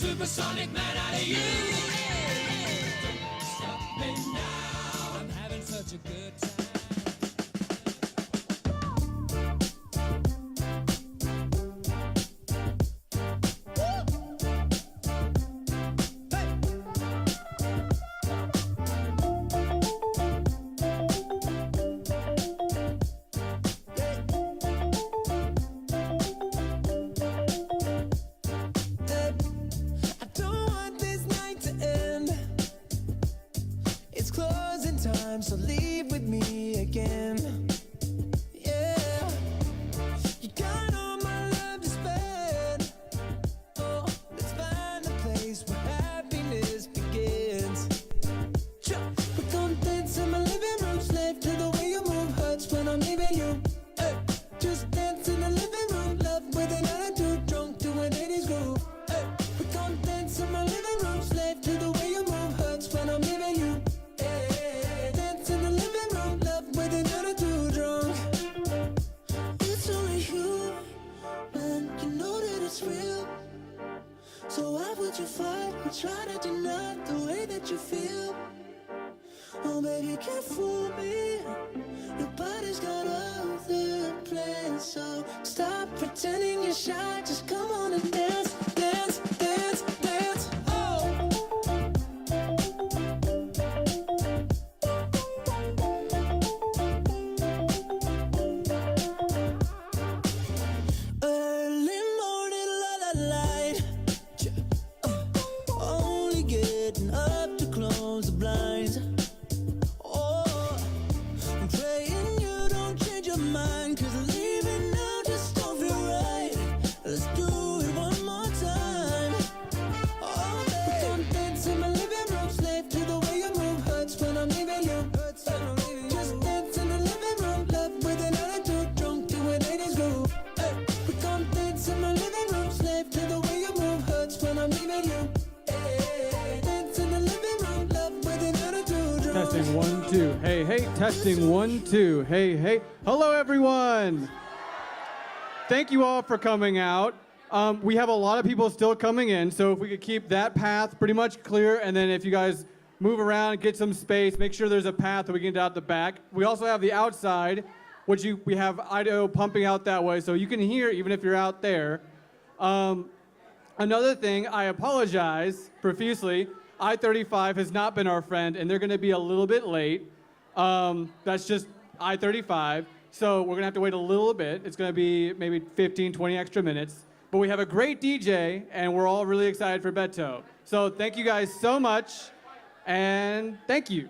supersonic man out of you. Don't stop me now. I'm having such a good time. So leave with me again. Yeah, you got all my love to spend. Oh, let's find a place where happiness begins. We're gonna dance in my living room, slave to the way you move. Hurts when I'm leaving you. Hey, just dance in the living room, love with an attitude, drunk to an 80s groove. Hey, we're gonna dance in my living room, slave to the way you move. Hurts when I'm leaving you. So why would you fight or try to deny the way that you feel? Oh baby, can't fool me. Your body's got other plans. So stop pretending you're shy. Just come on and dance, dance, dance, dance. Testing 1 2. Hey, hey. Testing 1 2. Hey, hey. Hello, everyone. Thank you all for coming out. We have a lot of people still coming in, so if we could keep that path pretty much clear, and then if you guys move around, get some space, make sure there's a path that we can get out the back. We also have the outside, which we have Idaho pumping out that way, so you can hear even if you're out there. Another thing, I apologize profusely. I-35 has not been our friend, and they're going to be a little bit late. That's just I-35. So we're going to have to wait a little bit. It's going to be maybe 15, 20 extra minutes. But we have a great DJ, and we're all really excited for Beto. So thank you guys so much, and thank you.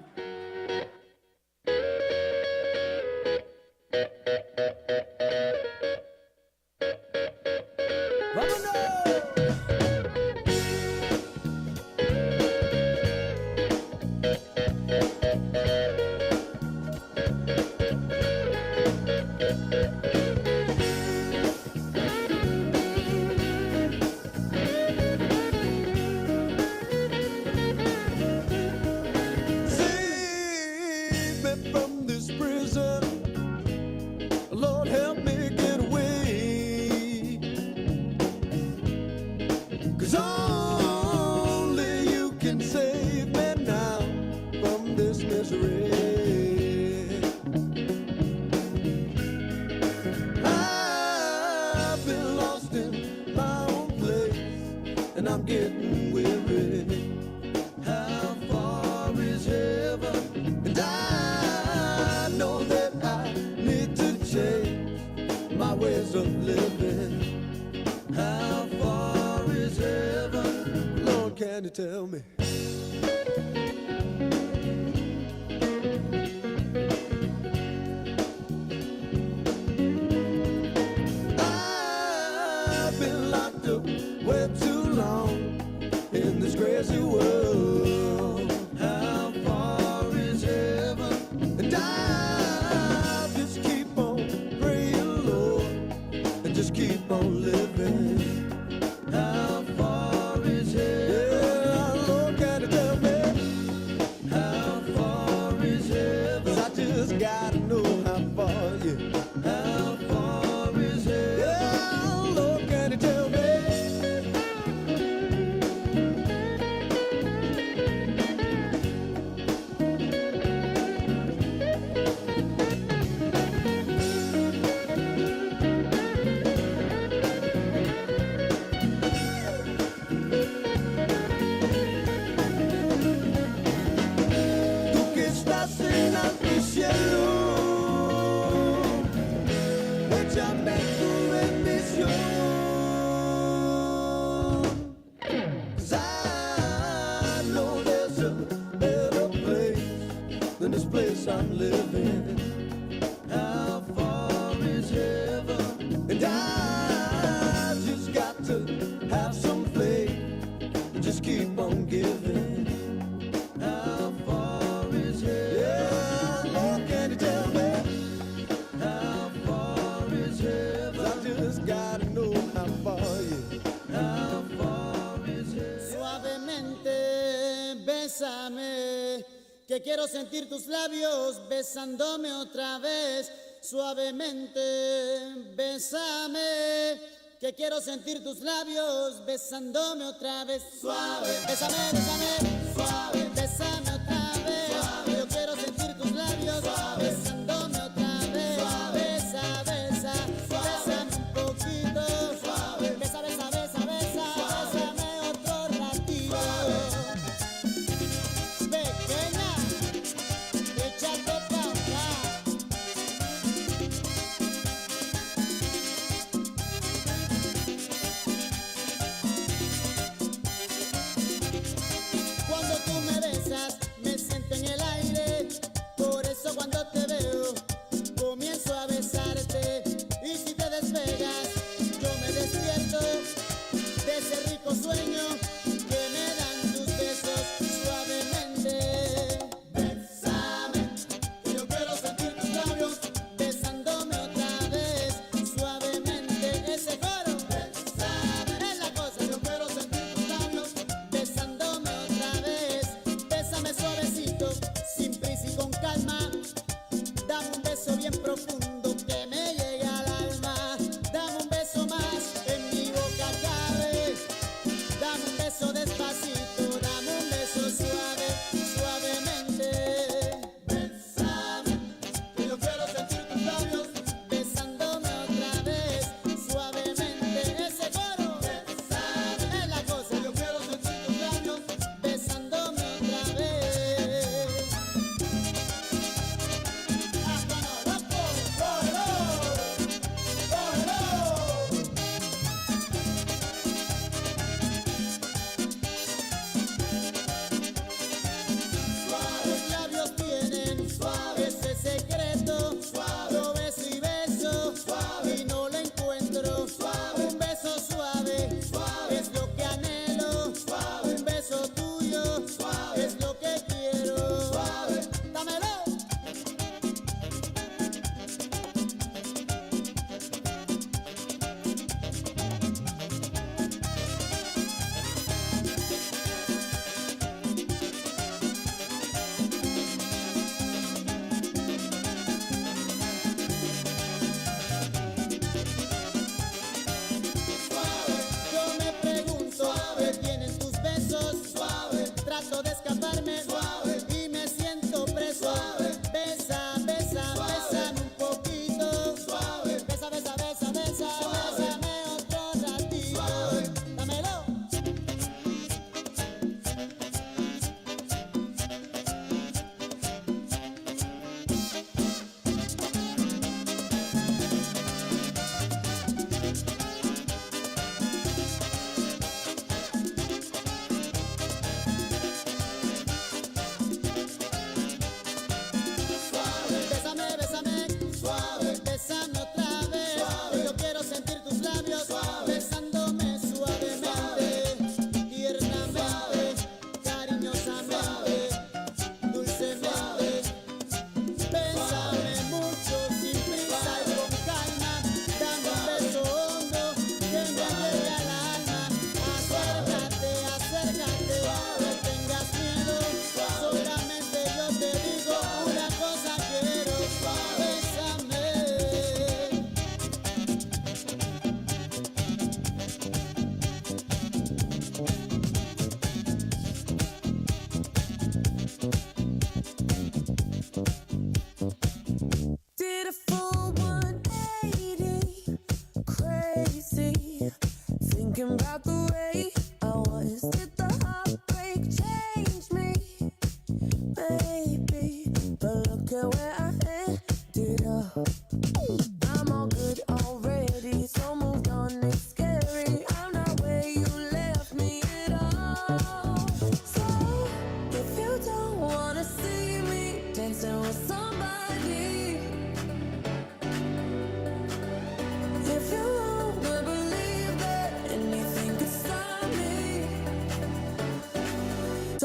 I'm getting weary. How far is heaven? And I know that I need to change my ways of living. How far is heaven? Lord, can you tell me? I've been locked up way too long in this crazy world. How far is heaven? And I'll just keep on praying, Lord, and just keep on living. How far is heaven? Yeah, Lord, can you tell me? How far is heaven? 'Cause I just gotta know how far, yeah. How far is heaven? Yeah, Lord, can you tell me? I'm living. How far is heaven? And I just got to have some faith and just keep on giving. How far is heaven? Yeah, Lord, can you tell me? How far is heaven? I just gotta know how far you. How far is heaven? Suavemente, bésame, que quiero sentir tus labios besándome otra vez. Suavemente, bésame, que quiero sentir tus labios besándome otra vez. Suave, bésame, bésame, suave, bésame otra vez. Suave, yo quiero sentir tus labios besándome otra vez. Suave, besa, besa, bésame un poquito. Suave, besa, besa, besa, besa, bésame otro ratito. Pequeña, échate pa' acá. Cuando tú me besas, me siento en el aire. Por eso cuando te veo, comienzo a besarte. Y si te despegas, yo me despierto de ese rico sueño que me dan tus besos suavemente. Bésame, que yo quiero sentir tus labios besándome otra vez suavemente. Ese coro, bésame, es la cosa. Yo quiero sentir tus labios besándome otra vez. Bésame suavecito, sin prisa y con calma. Dame un beso bien profundo que me llegue al alma. Dame un beso más, en mi boca cabe. Dame un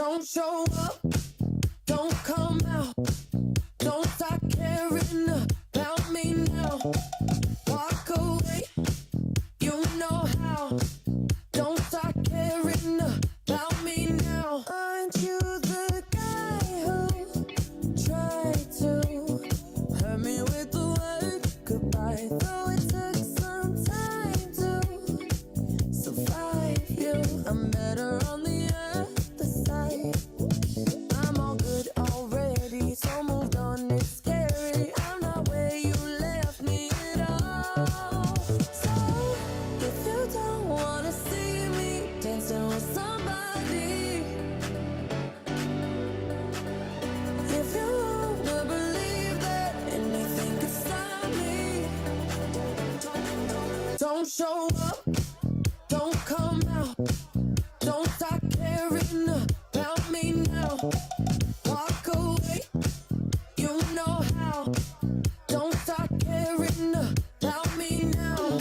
Don't show up, don't come out, don't start caring about me now. Walk away, you know how. Don't start caring about me now. Aren't you the guy who tried to hurt me with the word goodbye? Though it took some time to survive you, I'm better on the other side. I'm all good already, so moved on, it's scary. I'm not where you left me at all. So if you don't wanna see me dancing with somebody, if you wanna believe that anything could stop me, don't show up, don't come out, don't start caring about me now. Walk away, you know how. Don't start caring about me now.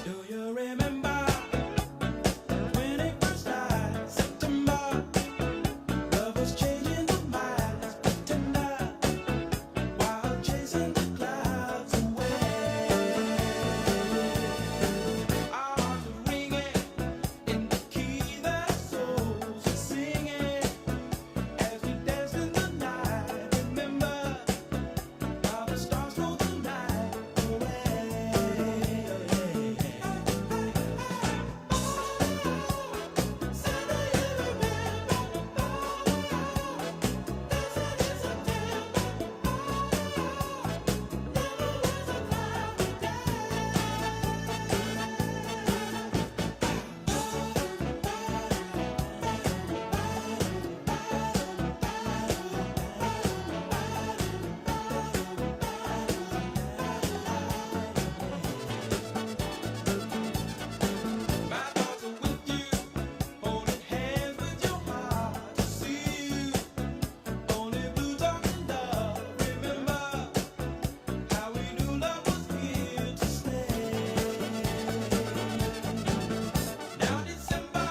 Do you remember when it first started? September, love was changing the minds, pretender, while chasing the clouds away. Our hearts were ringing in the key that souls were singing as we danced in the night. Remember how the stars stole the night away. My thoughts are with you, holding hands with your heart to see you. Only blue talking love. Remember how we knew love was here to stay. Now December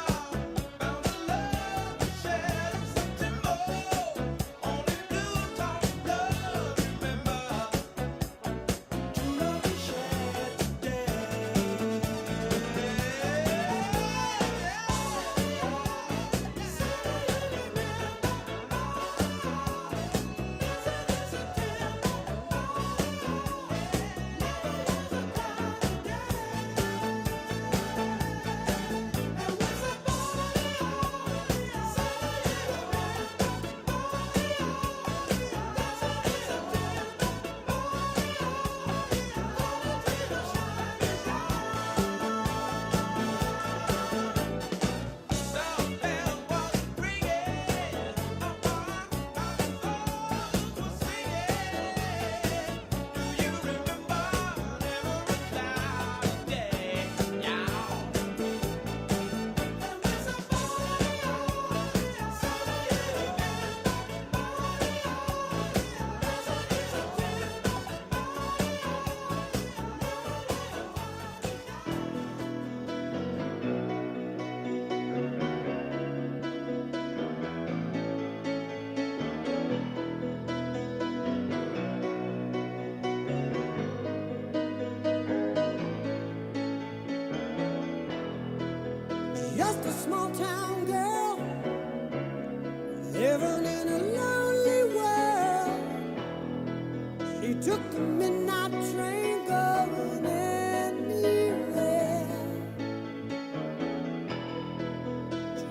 found a love to share in September. Only blue talking love. Remember true love we shared today. Some bells was ringing, our hearts were singing. Do you remember every cloudy day? Just a small town girl living in a lonely world. She took the midnight train going anywhere.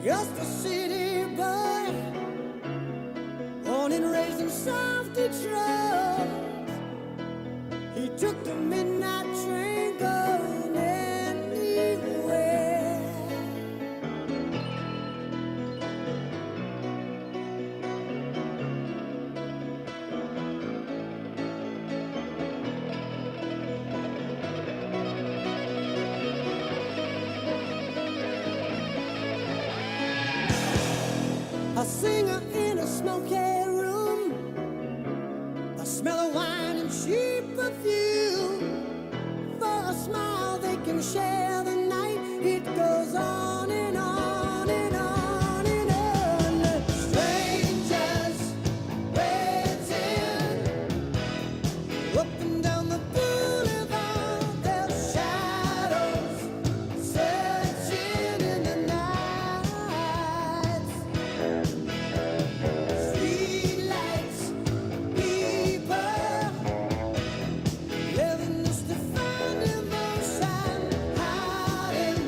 Just a city boy, born and raised in South Detroit. He took the midnight train going anywhere. singer in a smoky room, the smell of wine and cheap perfume. For a smile they can share the night. It goes on and on and on and on. Strangers waiting up and down the boulevard, their shadows searching in the night. Streetlights, people living just to find emotion, hiding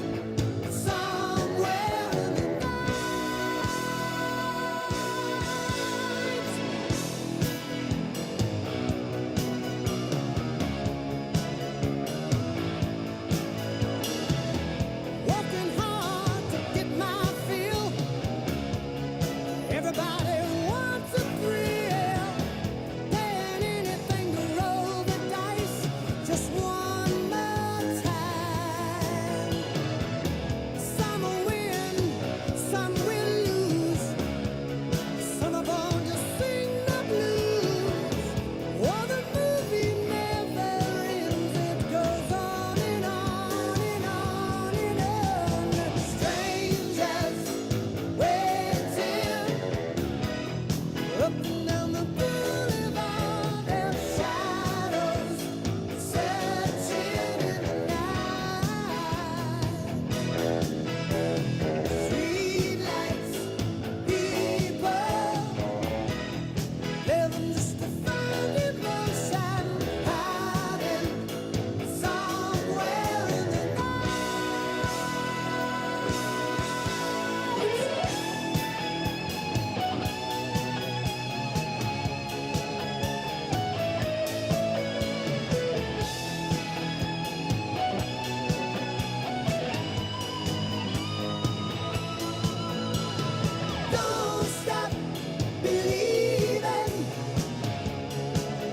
somewhere in the night. Working hard to get my fill. Everybody wants a thrill. Paying anything to roll the dice just one more time. Some will win, some will lose. Some of them just sing the blues. Oh, the movie never ends. It goes on and on and on and on. Strangers waiting up and down the boulevard, their shadows searching in the night. Streetlights, people living just to find emotion, hiding somewhere in the night. Don't stop believing.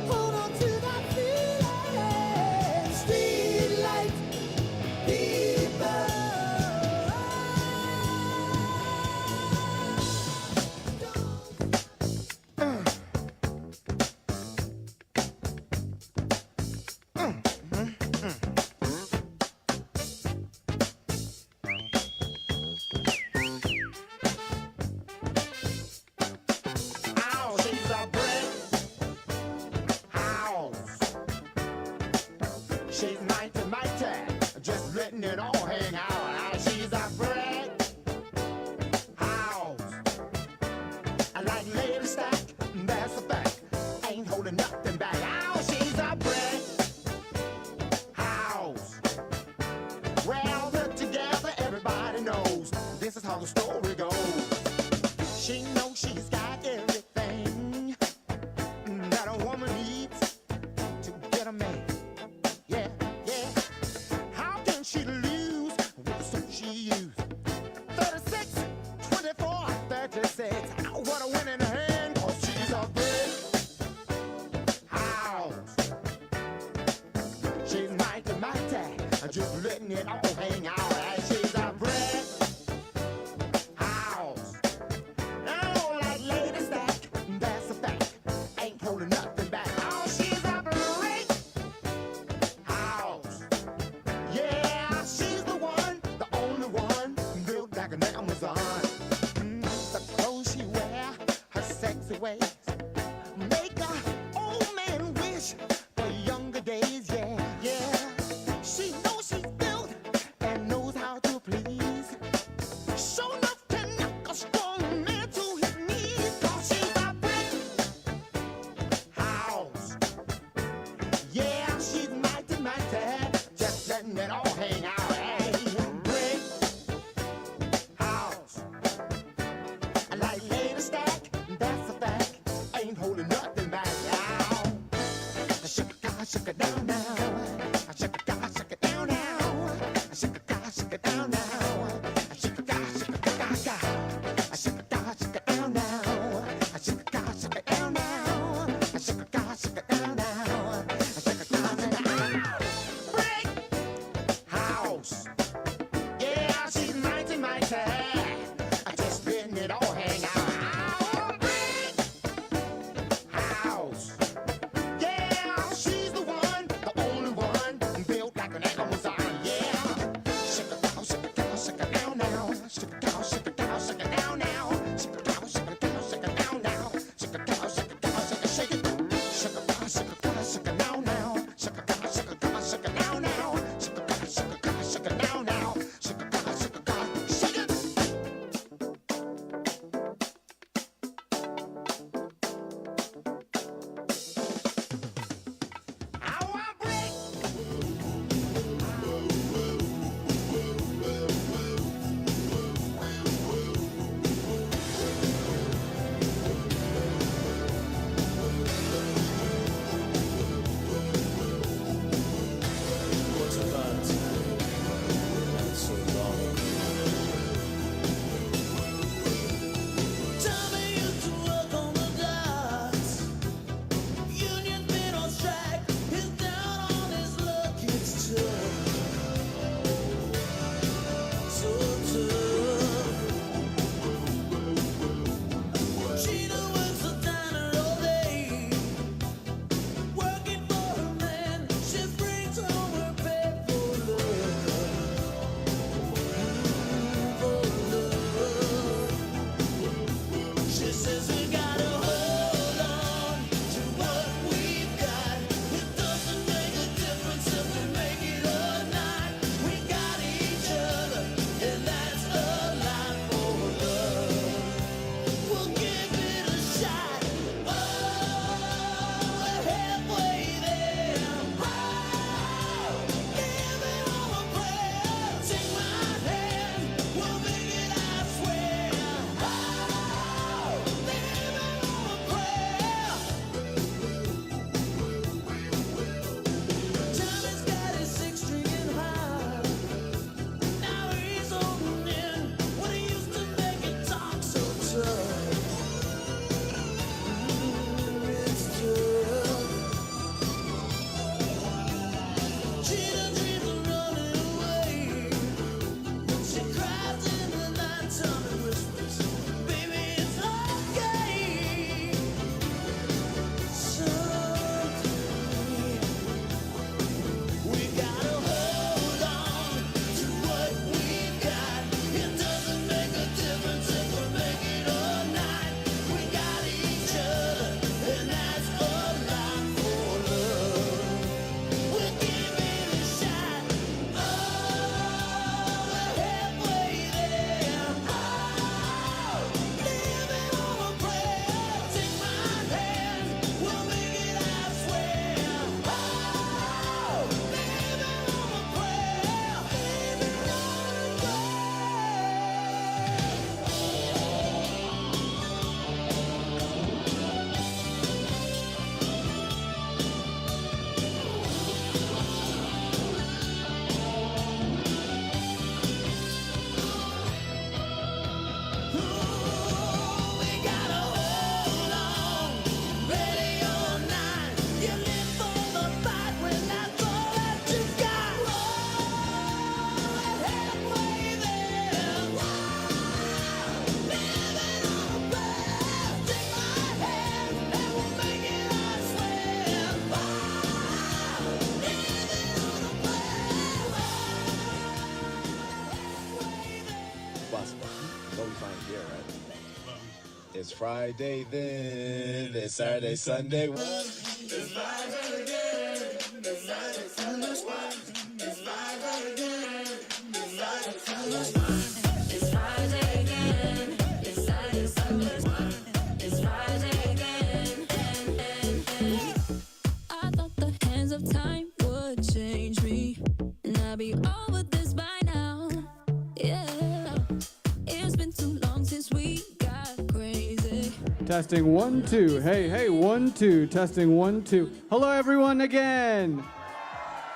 Hold on to that feeling. Streetlight people. Ow, she's a brick house. She's mighty, mighty, just letting it all hang out. Ow, she's a brick house. I like lady stack, that's a fact. Ain't holding nothing back. Ow, she's a brick house. Well, put together, everybody knows this is how the story goes. She knows she's got everything that a woman needs to get a man. Yeah, yeah. How can she lose with the suit she used? 36, 24, 36. What a winning hand, 'cause she's a brick house. She's mighty, mighty, just letting it all hang out. And she's a brick house. Oh, like lady stack, that's a fact. Ain't holding nothing back. Oh, she's a brick house. Yeah, she's the one, the only one, built like an Amazon. The clothes she wear, her sexy ways, make a old man wish for younger days. Yeah, yeah. She knows she's built and knows how to please. Show enough can knock a strong man to his knees. 'Cause she's a brick house. Yeah, she's mighty, mighty, just letting it all hang out. Hey, brick house. shake a cow, shake a cow, shake a down now. Shake a cow, shake a cow, shake a down now. Shake a cow, shake a cow, shake a shake it. Shake a cow, shake a cow, shake a down now. Shake a cow, shake a cow, shake a down now. Shake a cow, shake a cow, shake a down now. Shake a cow, shake a cow, shake it. I want break. Once upon a time, not so long ago. Tommy used to work on the docks. Union's been on strike. He's down on his luck. It's tough. So tough. Gina works the diner all day. Working for her man, she brings home her pay for love. For love. She says we gotta hold on to what we've got. It doesn't make a difference if we make it or not. We got each other, and that's a lot for love. We'll give it a shot. Oh, we're halfway there. Oh, living on a prayer. Take my hand, we'll make it, I swear. Oh, living on a prayer. Tommy's got his six-string high. Now he's holding in what he used to make it talk so tough. It's tough. Gina dreams of running away. She cries in the night, Tommy whispers, "Baby, it's okay." Someday we gotta hold on to what we've got. It doesn't make a difference if we make it or not. We got each other, and that's a lot for love. We'll give it a shot. Oh, we're halfway there. Oh, living on a prayer. Take my hand, we'll make it, I swear. Oh, living on a prayer. Living on a we gotta hold on, ready or not. You live for the fight when that's all that you got. Oh, halfway there. Living on a prayer. Take my hand and we'll make it, I swear. Living on a prayer. Possible. What we find here, right? It's Friday then, it's Saturday, Sunday. What? It's Friday again. It's Friday, Sunday. It's Friday again. It's Friday, Sunday. It's Friday again. It's Saturday, Sunday. It's Friday again. I thought the hands of time would change me, and I'd be over this by now. Yeah, it's been too long since we got crazy. Testing 1 2. Hey, hey, 1 2. Testing 1 2. Hello, everyone, again.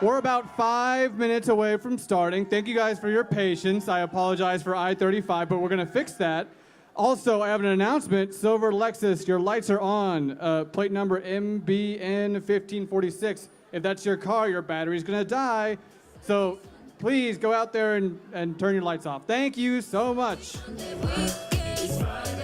We're about 5 minutes away from starting. Thank you guys for your patience. I apologize for I-35, but we're going to fix that. Also, I have an announcement. Silver Lexus, your lights are on. Plate number MBN 1546. If that's your car, your battery's going to die. So please go out there and turn your lights off. Thank you so much. It's Friday.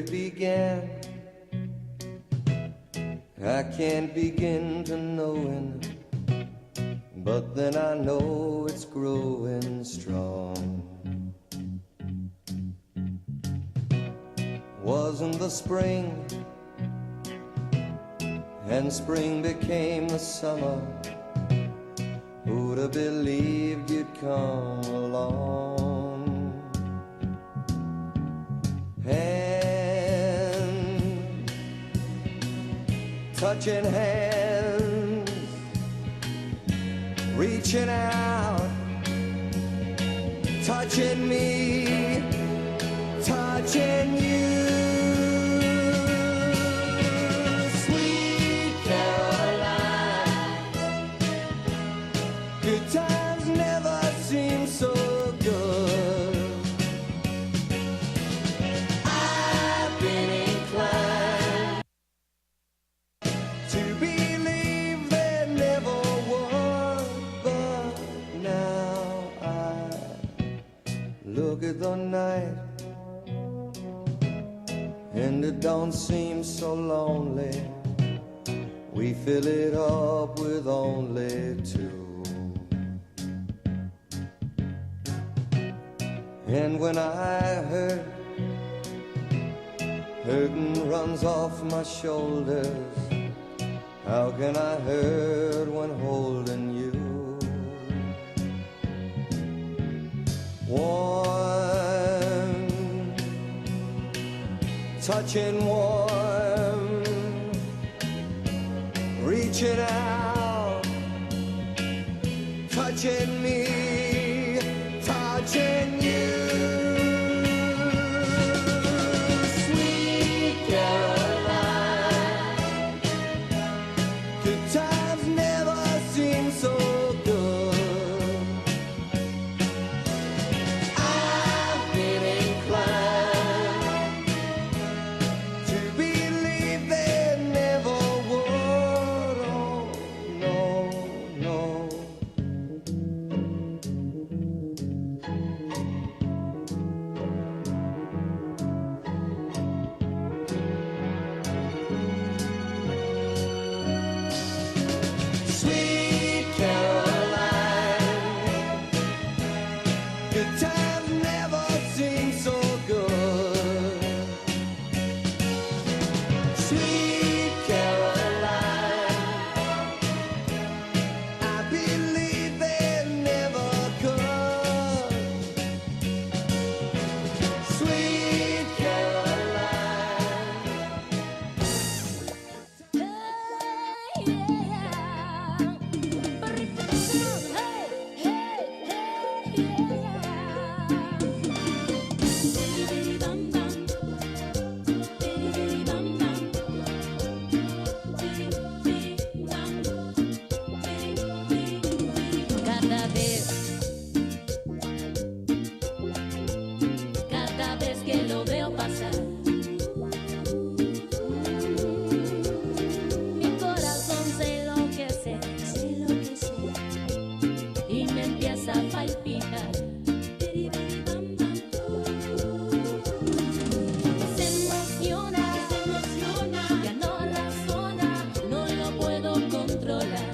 it began. I can't begin to knowing, but then I know it's growing strong. Wasn't the spring, and spring became the summer. Who'd have believed you'd come along? Hand, touching hands, reaching out, touching me, touching you. Sweet Caroline, good times never seem so good. I've been inclined to believe there never was, but now I look at the night and it don't seem so lonely. We fill it up with only two. And when I hurt, hurting runs off my shoulders. How can I hurt when holding you? Warm, touching warm, reaching out, touching me, touching you. Sweet Caroline, good times never seem so good. I've been inclined to believe there never would. Oh, no, no. Sweet Caroline, good times never seem so good. Sweet Caroline, I believe they never could. Sweet Caroline. Cada vez que lo veo pasar, mi corazón se enloquece y me empieza a palpitar. Se emociona, ya no razona, no lo puedo controlar.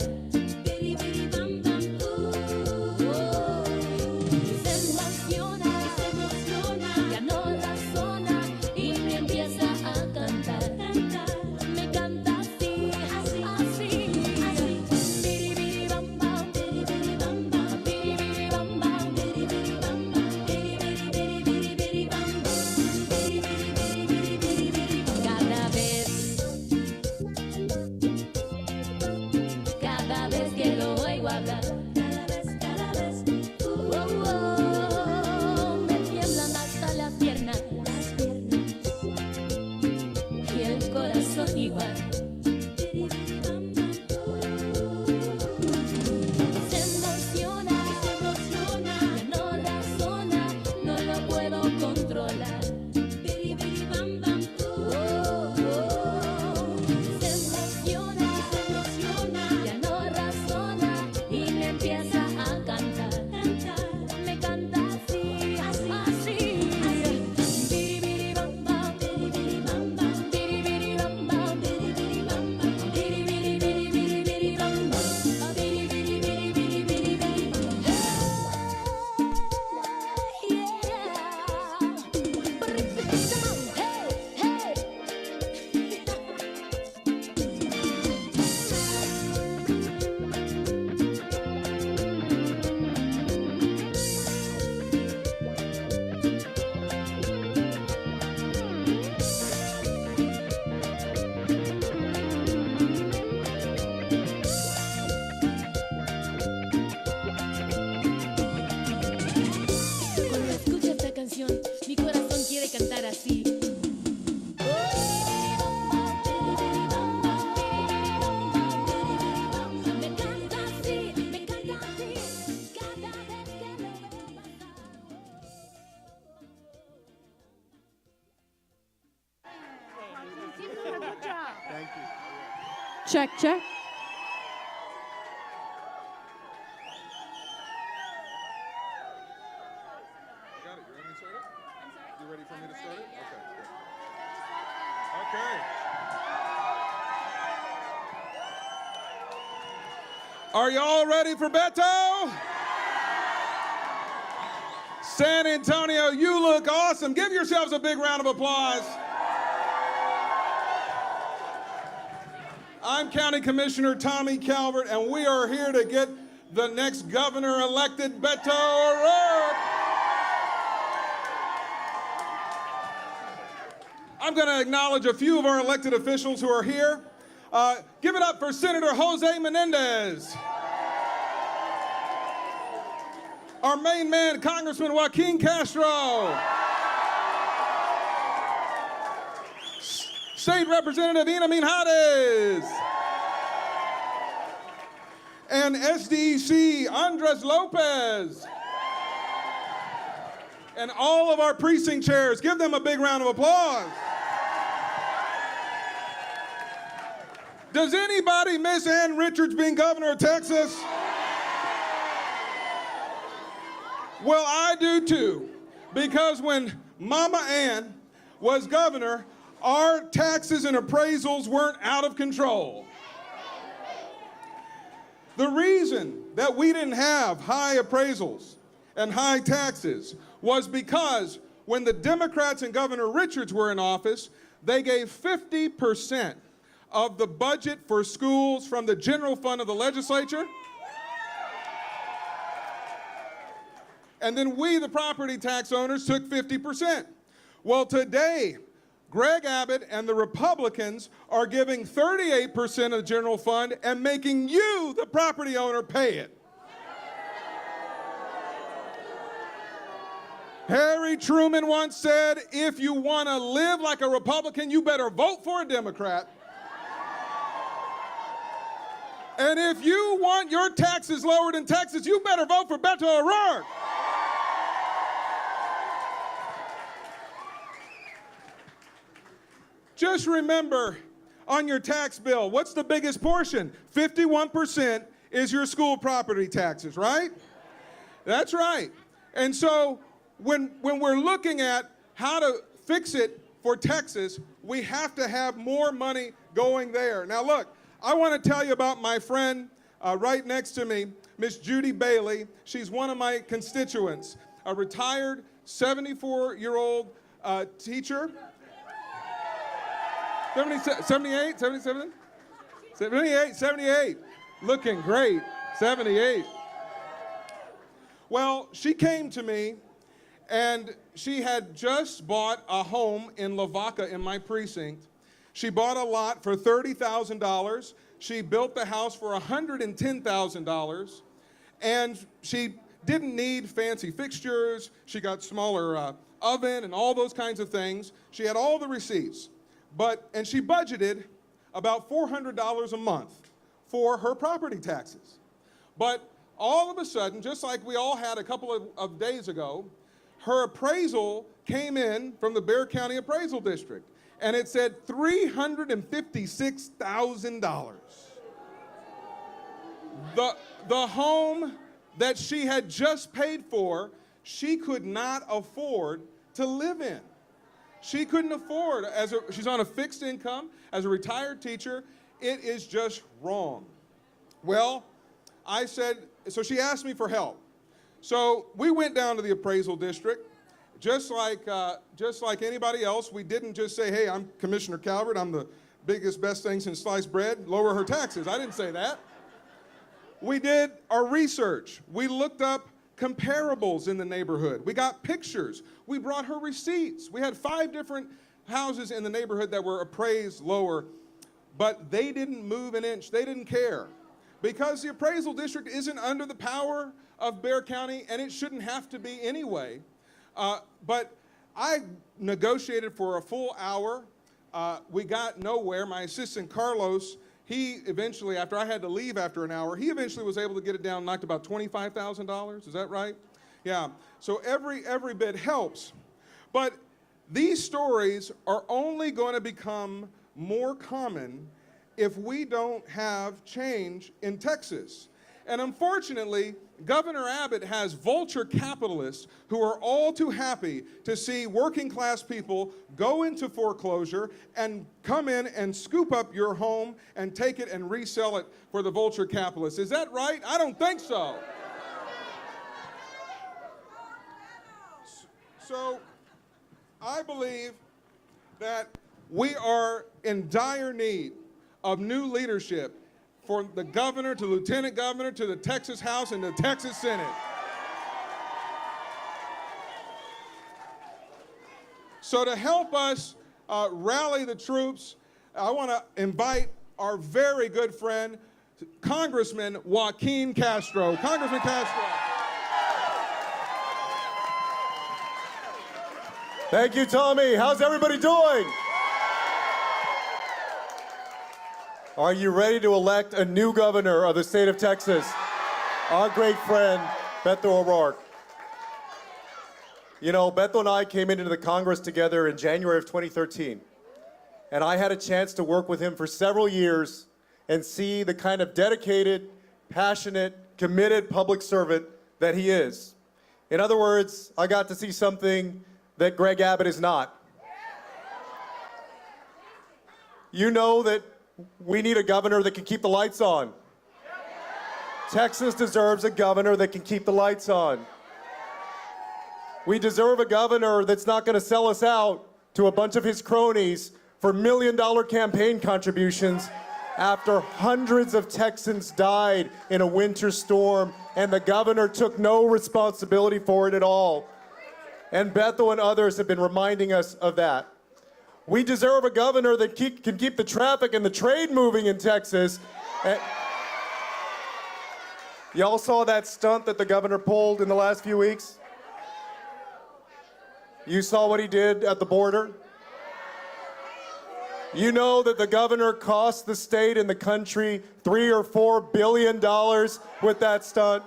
Check, check. Got it. You ready to start it? I'm sorry? You ready for me to start it? Okay. Okay. Are y'all ready for Beto? San Antonio, you look awesome. Give yourselves a big round of applause. I'm County Commissioner Tommy Calvert, and we are here to get the next governor elected, Beto O'Rourke. I'm going to acknowledge a few of our elected officials who are here. Give it up for Senator Jose Menendez. Our main man, Congressman Joaquin Castro. State Representative Ina Minjades. And SDEC Andres Lopez. And all of our precinct chairs. Give them a big round of applause. Does anybody miss Ann Richards being governor of Texas? Well, I do too, because when Mama Ann was governor, our taxes and appraisals weren't out of control. The reason that we didn't have high appraisals and high taxes was because when the Democrats and Governor Richards were in office, they gave 50% of the budget for schools from the general fund of the legislature. And then we, the property tax owners, took 50%. Well, today, Greg Abbott and the Republicans are giving 38% of the general fund and making you, the property owner, pay it. Harry Truman once said, if you want to live like a Republican, you better vote for a Democrat. And if you want your taxes lowered in Texas, you better vote for Beto O'Rourke. Just remember, on your tax bill, what's the biggest portion? 51% is your school property taxes, right? That's right. And so when we're looking at how to fix it for Texas, we have to have more money going there. Now look, I want to tell you about my friend right next to me, Miss Judy Bailey. She's one of my constituents, a retired 74-year-old teacher. 78, 77? 78, looking great, 78. Well, she came to me and she had just bought a home in Lavaca in my precinct. She bought a lot for $30,000. She built the house for $110,000. And she didn't need fancy fixtures. She got smaller oven and all those kinds of things. She had all the receipts. And she budgeted about $400 a month for her property taxes. But all of a sudden, just like we all had a couple of days ago, her appraisal came in from the Bexar County Appraisal District, and it said $356,000. The home that she had just paid for, she could not afford to live in. She couldn't afford, she's on a fixed income, as a retired teacher, it is just wrong. Well, I said, so she asked me for help. So we went down to the appraisal district, just like anybody else. We didn't just say, hey, I'm Commissioner Calvert, I'm the biggest, best thing since sliced bread, lower her taxes. I didn't say that. We did our research. We looked up comparables in the neighborhood. We got pictures. We brought her receipts. We had 5 different houses in the neighborhood that were appraised lower, but they didn't move an inch. They didn't care, because the appraisal district isn't under the power of Bexar County, and it shouldn't have to be anyway. But I negotiated for a full hour. We got nowhere. My assistant, Carlos, he eventually, after I had to leave after an hour, he eventually was able to get it down, knocked about $25,000. Is that right? Yeah. So every bit helps. But these stories are only going to become more common if we don't have change in Texas. And unfortunately, Governor Abbott has vulture capitalists who are all too happy to see working class people go into foreclosure and come in and scoop up your home and take it and resell it for the vulture capitalists. Is that right? I don't think so. So I believe that we are in dire need of new leadership for the governor to lieutenant governor to the Texas House and the Texas Senate. So to help us rally the troops, I want to invite our very good friend, Congressman Joaquin Castro. Congressman Castro. Thank you, Tommy. How's everybody doing? Are you ready to elect a new governor of the state of Texas? Our great friend, Beto O'Rourke. You know, Beto and I came into the Congress together in January of 2013. And I had a chance to work with him for several years and see the kind of dedicated, passionate, committed public servant that he is. In other words, I got to see something that Greg Abbott is not. You know that we need a governor that can keep the lights on. Texas deserves a governor that can keep the lights on. We deserve a governor that's not going to sell us out to a bunch of his cronies for million-dollar campaign contributions after hundreds of Texans died in a winter storm and the governor took no responsibility for it at all. And Beto and others have been reminding us of that. We deserve a governor that can keep the traffic and the trade moving in Texas. Y'all saw that stunt that the governor pulled in the last few weeks? You saw what he did at the border? You know that the governor cost the state and the country $3 or $4 billion with that stunt.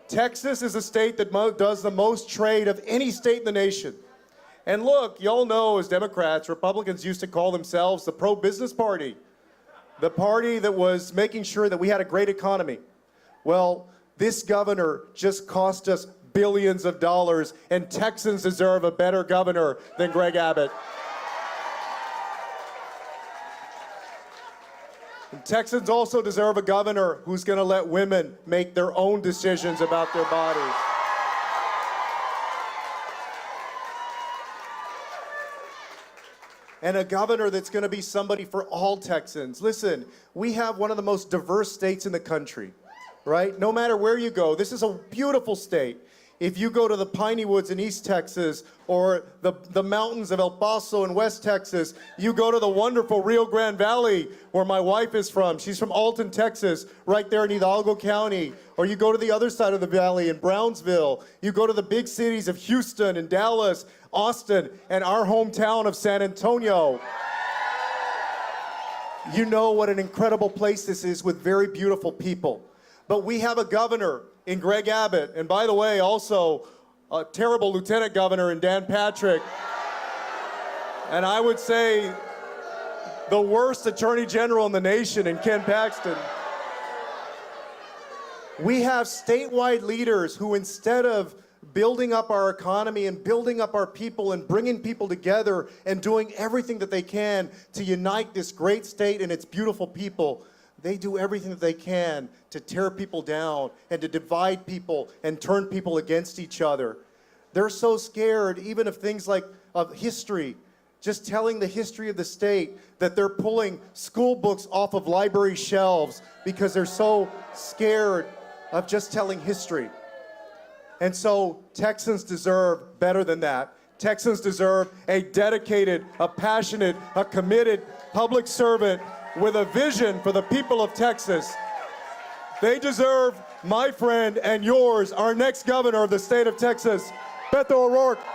Texas is a state that does the most trade of any state in the nation. And look, y'all know as Democrats, Republicans used to call themselves the pro-business party, the party that was making sure that we had a great economy. Well, this governor just cost us billions of dollars, and Texans deserve a better governor than Greg Abbott. And Texans also deserve a governor who's going to let women make their own decisions about their bodies. And a governor that's going to be somebody for all Texans. Listen, we have one of the most diverse states in the country, right? No matter where you go, this is a beautiful state. If you go to the piney woods in East Texas or the mountains of El Paso in West Texas, you go to the wonderful Rio Grande Valley where my wife is from. She's from Alton, Texas, right there in Hidalgo County. Or you go to the other side of the valley in Brownsville. You go to the big cities of Houston and Dallas, Austin, and our hometown of San Antonio. You know what an incredible place this is with very beautiful people. But we have a governor in Greg Abbott, and by the way, also a terrible lieutenant governor in Dan Patrick. And I would say the worst attorney general in the nation in Ken Paxton. We have statewide leaders who, instead of building up our economy and building up our people and bringing people together and doing everything that they can to unite this great state and its beautiful people, they do everything that they can to tear people down and to divide people and turn people against each other. They're so scared, even of things like of history, just telling the history of the state, that they're pulling school books off of library shelves because they're so scared of just telling history. And so Texans deserve better than that. Texans deserve a dedicated, a passionate, a committed public servant with a vision for the people of Texas. They deserve my friend and yours, our next governor of the state of Texas, Beto O'Rourke. That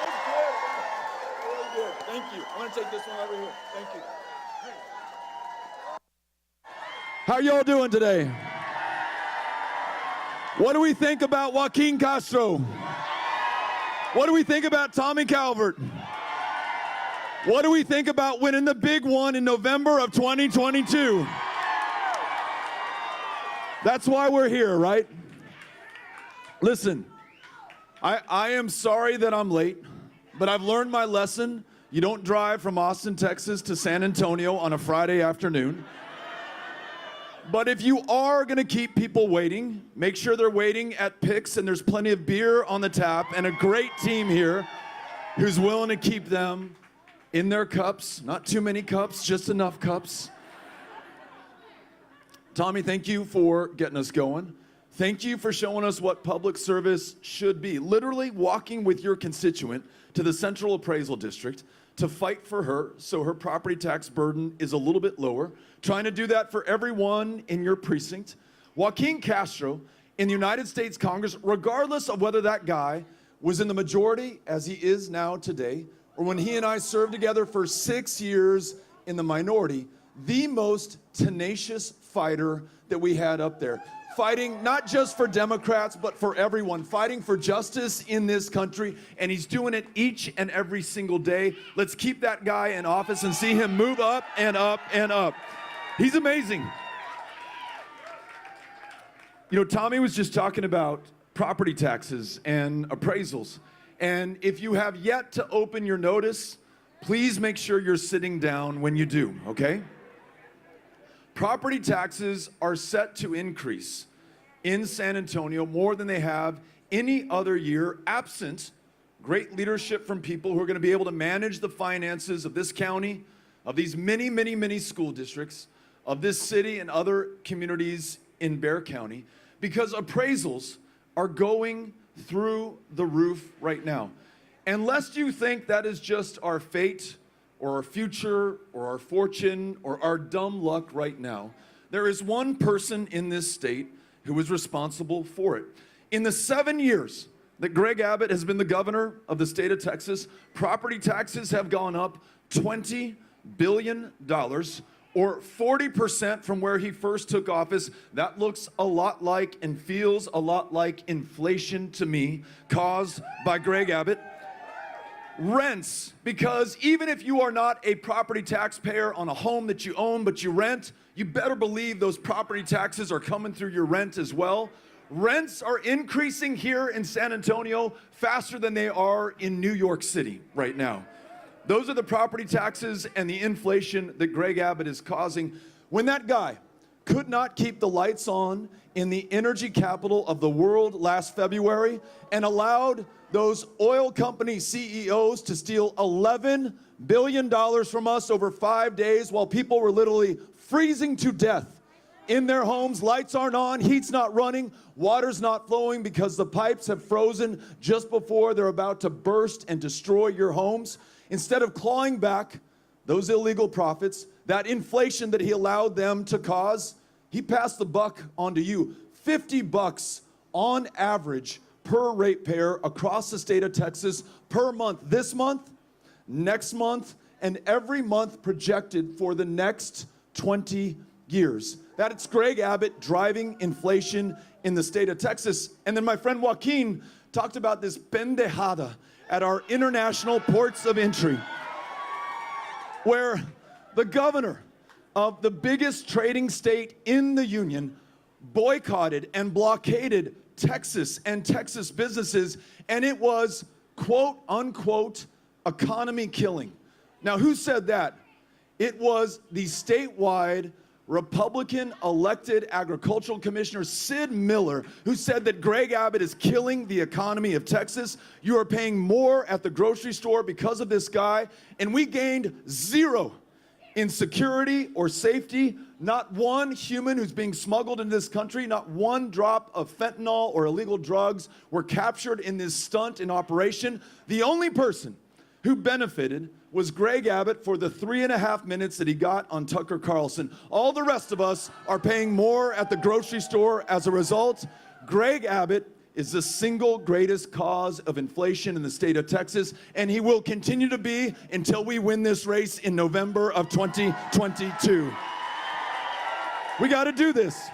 was good. Really good. Thank you. I want to take this one over here. Thank you. How y'all doing today? What do we think about Joaquin Castro? What do we think about Tommy Calvert? What do we think about winning the big one in November of 2022? That's why we're here, right? Listen, I am sorry that I'm late, but I've learned my lesson. You don't drive from Austin, Texas to San Antonio on a Friday afternoon. But if you are gonna keep people waiting, make sure they're waiting at Picks and there's plenty of beer on the tap and a great team here who's willing to keep them in their cups. Not too many cups, just enough cups. Tommy, thank you for getting us going. Thank you for showing us what public service should be. Literally walking with your constituent to the Central Appraisal District to fight for her so her property tax burden is a little bit lower. Trying to do that for everyone in your precinct. Joaquin Castro in the United States Congress, regardless of whether that guy was in the majority as he is now today, or when he and I served together for 6 years in the minority, the most tenacious fighter that we had up there. Fighting not just for Democrats, but for everyone. Fighting for justice in this country, and he's doing it each and every single day. Let's keep that guy in office and see him move up and up and up. He's amazing. You know, Tommy was just talking about property taxes and appraisals. And if you have yet to open your notice, please make sure you're sitting down when you do, okay? Property taxes are set to increase in San Antonio more than they have any other year, absent great leadership from people who are going to be able to manage the finances of this county, of these many, many, many school districts, of this city and other communities in Bexar County, because appraisals are going through the roof right now. And lest you think that is just our fate, or our future, or our fortune, or our dumb luck right now, there is one person in this state who is responsible for it. In the 7 years that Greg Abbott has been the governor of the state of Texas, property taxes have gone up $20 billion, or 40% from where he first took office. That looks a lot like and feels a lot like inflation to me, caused by Greg Abbott. Rents, because even if you are not a property taxpayer on a home that you own but you rent, you better believe those property taxes are coming through your rent as well. Rents are increasing here in San Antonio faster than they are in New York City right now. Those are the property taxes and the inflation that Greg Abbott is causing. When that guy could not keep the lights on in the energy capital of the world last February and allowed those oil company CEOs to steal $11 billion from us over 5 days while people were literally freezing to death in their homes. Lights aren't on, heat's not running, water's not flowing because the pipes have frozen just before they're about to burst and destroy your homes. Instead of clawing back those illegal profits, that inflation that he allowed them to cause, he passed the buck on to you. $50 on average per ratepayer across the state of Texas per month. This month, next month, and every month projected for the next 20 years. That's Greg Abbott driving inflation in the state of Texas. And then my friend Joaquin talked about this pendejada at our international ports of entry, where the governor of the biggest trading state in the union boycotted and blockaded Texas and Texas businesses, and it was quote unquote economy killing. Now, who said that? It was the statewide Republican elected agricultural commissioner Sid Miller, who said that Greg Abbott is killing the economy of Texas. You are paying more at the grocery store because of this guy, and we gained zero in security or safety. Not one human who's being smuggled into this country, not one drop of fentanyl or illegal drugs were captured in this stunt in operation. The only person who benefited was Greg Abbott for the 3.5 minutes that he got on Tucker Carlson. All the rest of us are paying more at the grocery store as a result. Greg Abbott is the single greatest cause of inflation in the state of Texas, and he will continue to be until we win this race in November of 2022. We got to do this.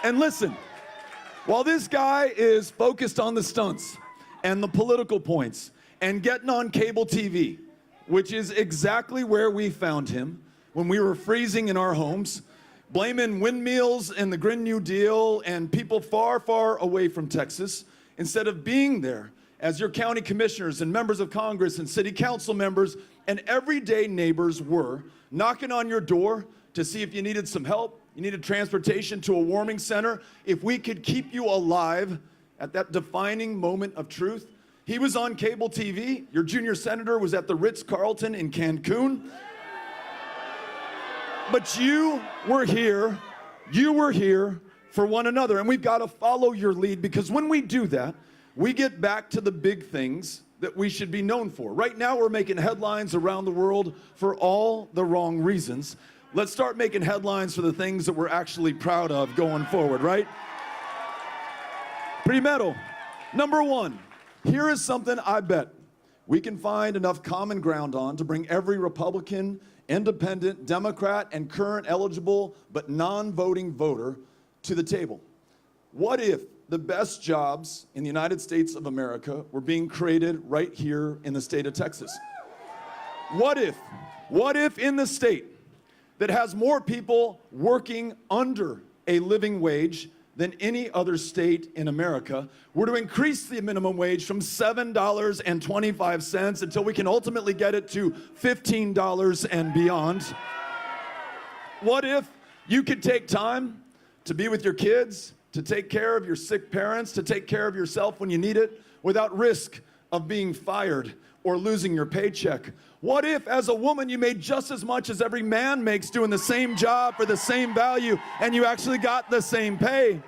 And listen, while this guy is focused on the stunts and the political points and getting on cable TV, which is exactly where we found him when we were freezing in our homes, blaming windmills and the Green New Deal and people far, far away from Texas, instead of being there as your county commissioners and members of Congress and city council members and everyday neighbors were knocking on your door to see if you needed some help, you needed transportation to a warming center, if we could keep you alive at that defining moment of truth. He was on cable TV. Your junior senator was at the Ritz-Carlton in Cancun. But you were here for one another, and we've got to follow your lead, because when we do that, we get back to the big things that we should be known for. Right now, we're making headlines around the world for all the wrong reasons. Let's start making headlines for the things that we're actually proud of going forward, right? Pre-metal. Number one, here is something I bet we can find enough common ground on to bring every Republican, Independent, Democrat, and current eligible but non-voting voter to the table. What if the best jobs in the United States of America were being created right here in the state of Texas? What if in the state that has more people working under a living wage than any other state in America were to increase the minimum wage from $7.25 until we can ultimately get it to $15 and beyond? What if you could take time to be with your kids, to take care of your sick parents, to take care of yourself when you need it, without risk of being fired or losing your paycheck? What if, as a woman, you made just as much as every man makes doing the same job for the same value, and you actually got the same pay?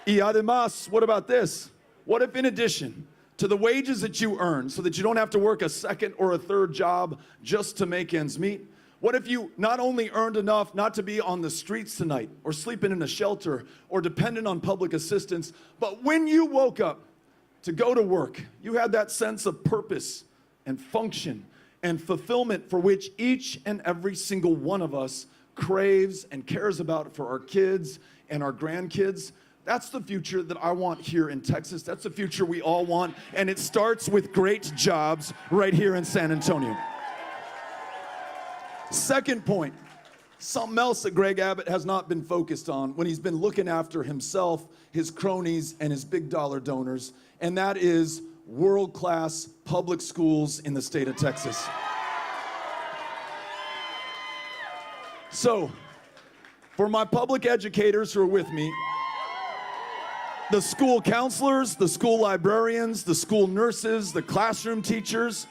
Y además, what about this? What if, in addition to the wages that you earn, so that you don't have to work a second or a third job just to make ends meet, what if you not only earned enough not to be on the streets tonight, or sleeping in a shelter, or dependent on public assistance, but when you woke up to go to work, you had that sense of purpose and function and fulfillment for which each and every single one of us craves and cares about for our kids and our grandkids? That's the future that I want here in Texas. That's the future we all want, and it starts with great jobs right here in San Antonio. Second point, something else that Greg Abbott has not been focused on when he's been looking after himself, his cronies, and his big dollar donors, and that is world-class public schools in the state of Texas. So, for my public educators who are with me, the school counselors, the school librarians, the school nurses, the classroom teachers,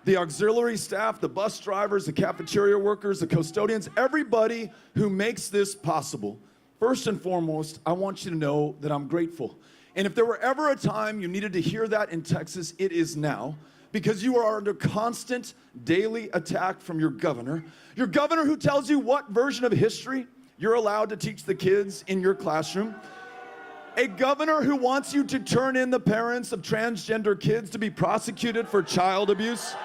the auxiliary staff, the bus drivers, the cafeteria workers, the custodians, everybody who makes this possible, first and foremost, I want you to know that I'm grateful. And if there were ever a time you needed to hear that in Texas, it is now, because you are under constant daily attack from your governor who tells you what version of history you're allowed to teach the kids in your classroom, a governor who wants you to turn in the parents of transgender kids to be prosecuted for child abuse,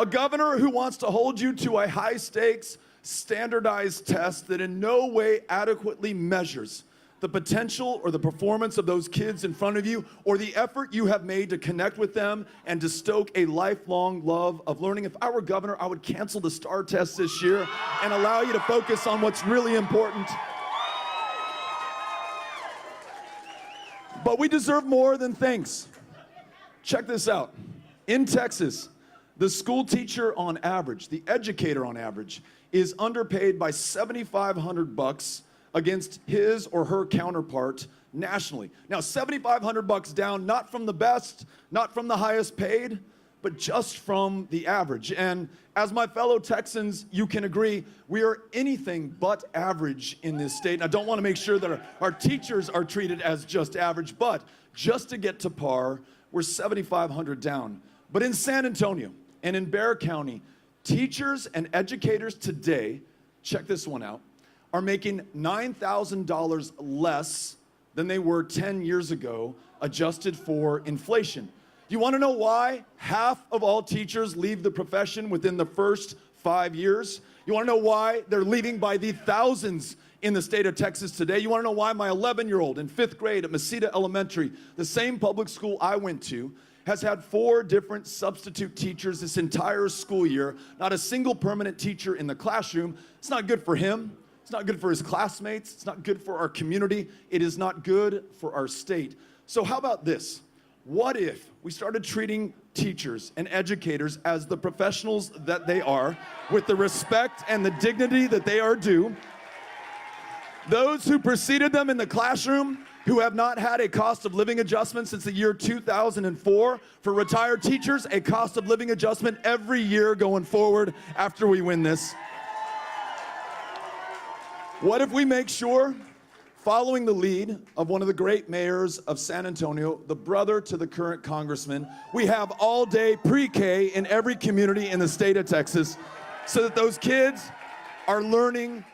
a governor who wants to hold you to a high-stakes, standardized test that in no way adequately measures the potential or the performance of those kids in front of you, or the effort you have made to connect with them and to stoke a lifelong love of learning. If I were governor, I would cancel the STAR test this year and allow you to focus on what's really important. But we deserve more than thanks. Check this out. In Texas, the school teacher on average, the educator on average, is underpaid by $7,500 against his or her counterpart nationally. Now, $7,500 down, not from the best, not from the highest paid, but just from the average. And as my fellow Texans, you can agree, we are anything but average in this state. And I don't want to make sure that our teachers are treated as just average, but just to get to par, we're $7,500 down. But in San Antonio and in Bexar County, teachers and educators today, check this one out, are making $9,000 less than they were 10 years ago, adjusted for inflation. You want to know why half of all teachers leave the profession within the first 5 years? You want to know why they're leaving by the thousands in the state of Texas today? You want to know why my 11-year-old in 5th grade at Mesita Elementary, the same public school I went to, has had 4 different substitute teachers this entire school year, not a single permanent teacher in the classroom. It's not good for him. It's not good for his classmates. It's not good for our community. It is not good for our state. So how about this? What if we started treating teachers and educators as the professionals that they are, with the respect and the dignity that they are due? Those who preceded them in the classroom, who have not had a cost of living adjustment since the year 2004. For retired teachers, a cost of living adjustment every year going forward after we win this. What if we make sure, following the lead of one of the great mayors of San Antonio, the brother to the current congressman, we have all-day pre-K in every community in the state of Texas, so that those kids are learning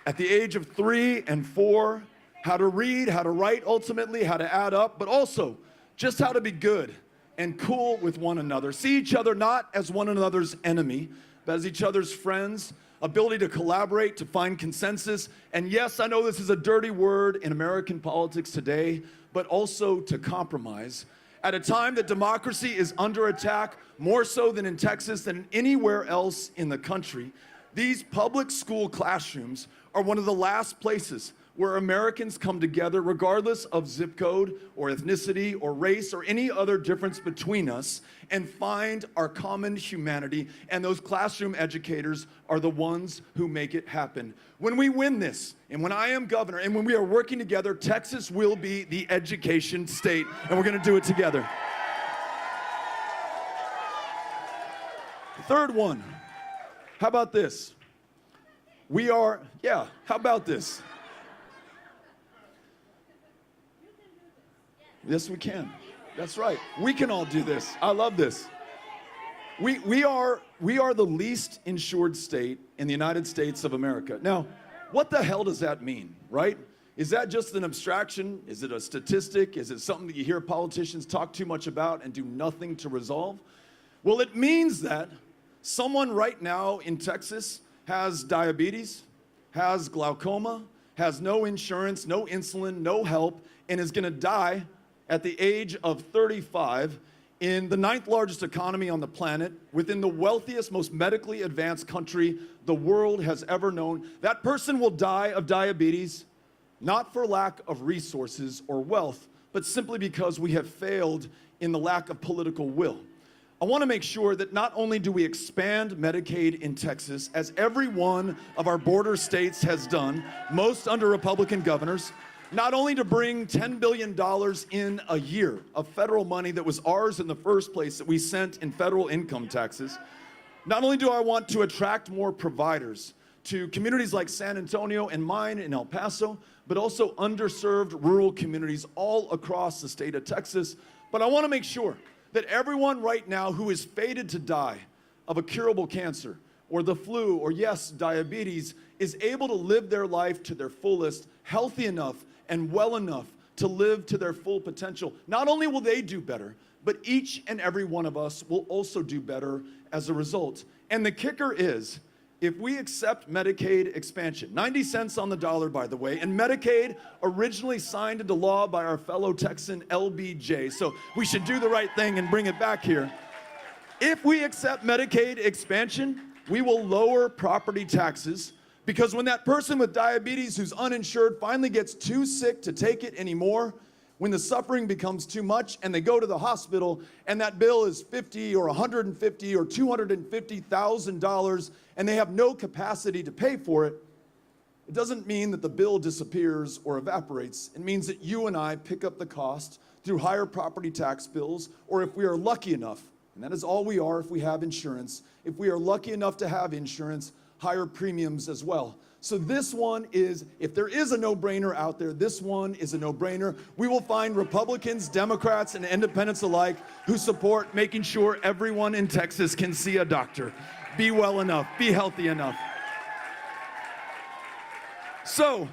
at the age of 3 and 4 how to read, how to write, ultimately how to add up, but also just how to be good and cool with one another. See each other not as one another's enemy, but as each other's friends. Ability to collaborate, to find consensus. And yes, I know this is a dirty word in American politics today, but also to compromise. At a time that democracy is under attack, more so than in Texas than anywhere else in the country, these public school classrooms are one of the last places where Americans come together, regardless of zip code or ethnicity or race or any other difference between us, and find our common humanity. And those classroom educators are the ones who make it happen. When we win this, and when I am governor, and when we are working together, Texas will be the education state, and we're gonna do it together. Third one, how about this? How about this? Yes, we can. That's right. We can all do this. I love this. We are the least insured state in the United States of America. Now, what the hell does that mean, right? Is that just an abstraction? Is it a statistic? Is it something that you hear politicians talk too much about and do nothing to resolve? Well, it means that someone right now in Texas has diabetes, has glaucoma, has no insurance, no insulin, no help, and is gonna die at the age of 35 in the 9th largest economy on the planet, within the wealthiest, most medically advanced country the world has ever known. That person will die of diabetes, not for lack of resources or wealth, but simply because we have failed in the lack of political will. I want to make sure that not only do we expand Medicaid in Texas, as every one of our border states has done, most under Republican governors, not only to bring $10 billion in a year of federal money that was ours in the first place that we sent in federal income taxes, not only do I want to attract more providers to communities like San Antonio and mine in El Paso, but also underserved rural communities all across the state of Texas, but I want to make sure that everyone right now who is fated to die of a curable cancer or the flu or yes, diabetes is able to live their life to their fullest, healthy enough and well enough to live to their full potential. Not only will they do better, but each and every one of us will also do better as a result. And the kicker is, if we accept Medicaid expansion, 90 cents on the dollar, by the way, and Medicaid originally signed into law by our fellow Texan LBJ, so we should do the right thing and bring it back here. If we accept Medicaid expansion, we will lower property taxes, because when that person with diabetes who's uninsured finally gets too sick to take it anymore, when the suffering becomes too much and they go to the hospital and that bill is $50 or $150 or $250,000 and they have no capacity to pay for it, it doesn't mean that the bill disappears or evaporates. It means that you and I pick up the cost through higher property tax bills, or if we are lucky enough, and that is all we are if we have insurance, if we are lucky enough to have insurance, higher premiums as well. So this one is, if there is a no-brainer out there, this one is a no-brainer. We will find Republicans, Democrats, and independents alike who support making sure everyone in Texas can see a doctor, be well enough, be healthy enough. So,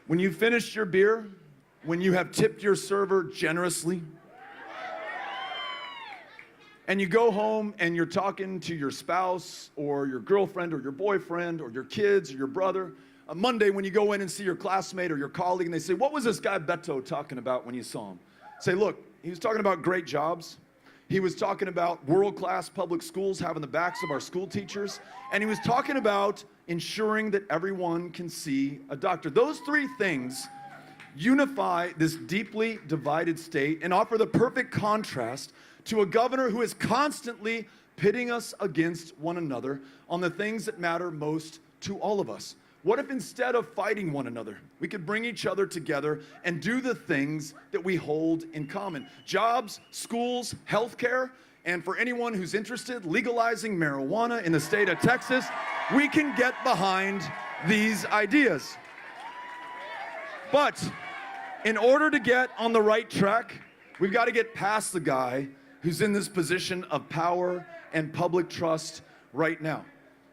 when you finished your beer, when you have tipped your server generously, and you go home and you're talking to your spouse or your girlfriend or your boyfriend or your kids or your brother. On Monday, when you go in and see your classmate or your colleague and they say, what was this guy Beto talking about when you saw him? Say, look, He was talking about great jobs. He was talking about world-class public schools having the backs of our school teachers. And he was talking about ensuring that everyone can see a doctor. Those three things unify this deeply divided state and offer the perfect contrast to a governor who is constantly pitting us against one another on the things that matter most to all of us. What if instead of fighting one another, we could bring each other together and do the things that we hold in common? Jobs, schools, healthcare, and for anyone who's interested, legalizing marijuana in the state of Texas. We can get behind these ideas. But in order to get on the right track, we've got to get past the guy who's in this position of power and public trust right now.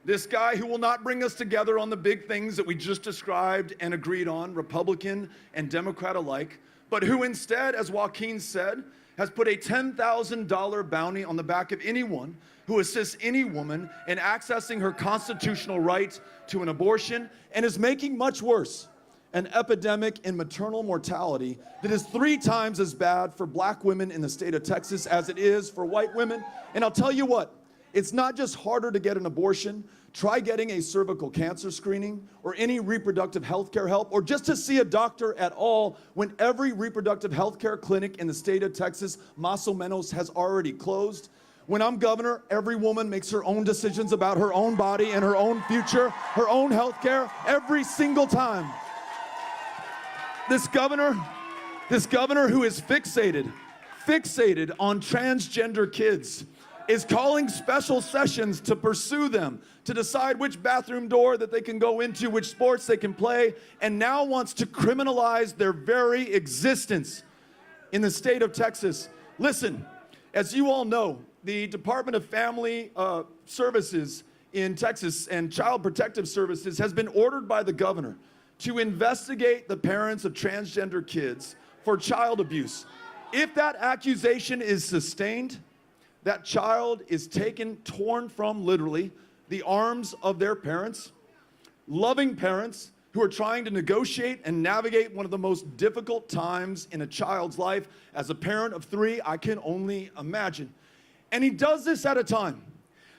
This guy who will not bring us together on the big things that we just described and agreed on, Republican and Democrat alike, but who instead, as Joaquin said, has put a $10,000 bounty on the back of anyone who assists any woman in accessing her constitutional right to an abortion, and is making much worse an epidemic in maternal mortality that is 3 times as bad for black women in the state of Texas as it is for white women. And I'll tell you what, it's not just harder to get an abortion. Try getting a cervical cancer screening or any reproductive health care help, or just to see a doctor at all when every reproductive health care clinic in the state of Texas, más o menos, has already closed. When I'm governor, every woman makes her own decisions about her own body and her own future, her own health care, every single time. This governor who is fixated on transgender kids, is calling special sessions to pursue them, to decide which bathroom door that they can go into, which sports they can play, and now wants to criminalize their very existence in the state of Texas. Listen, as you all know, the Department of Family Services in Texas and Child Protective Services has been ordered by the governor to investigate the parents of transgender kids for child abuse. If that accusation is sustained, that child is taken, torn from, literally, the arms of their parents, loving parents who are trying to negotiate and navigate one of the most difficult times in a child's life. As a parent of 3, I can only imagine. And he does this at a time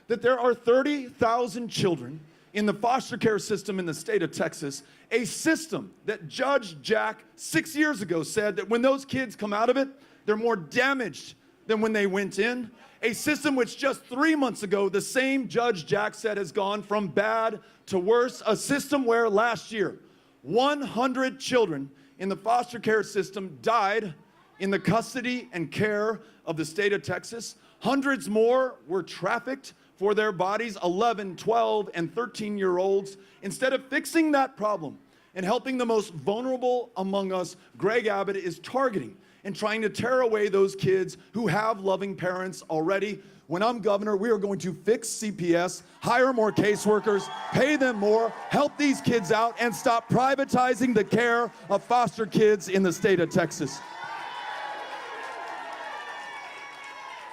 that there are 30,000 children in the foster care system in the state of Texas, a system that Judge Jack 6 years ago said that when those kids come out of it, they're more damaged than when they went in. A system which just 3 months ago, the same Judge Jack said has gone from bad to worse. A system where last year, 100 children in the foster care system died in the custody and care of the state of Texas. Hundreds more were trafficked for their bodies, 11, 12, and 13-year-olds. Instead of fixing that problem and helping the most vulnerable among us, Greg Abbott is targeting and trying to tear away those kids who have loving parents already. When I'm governor, we are going to fix CPS, hire more caseworkers, pay them more, help these kids out, and stop privatizing the care of foster kids in the state of Texas.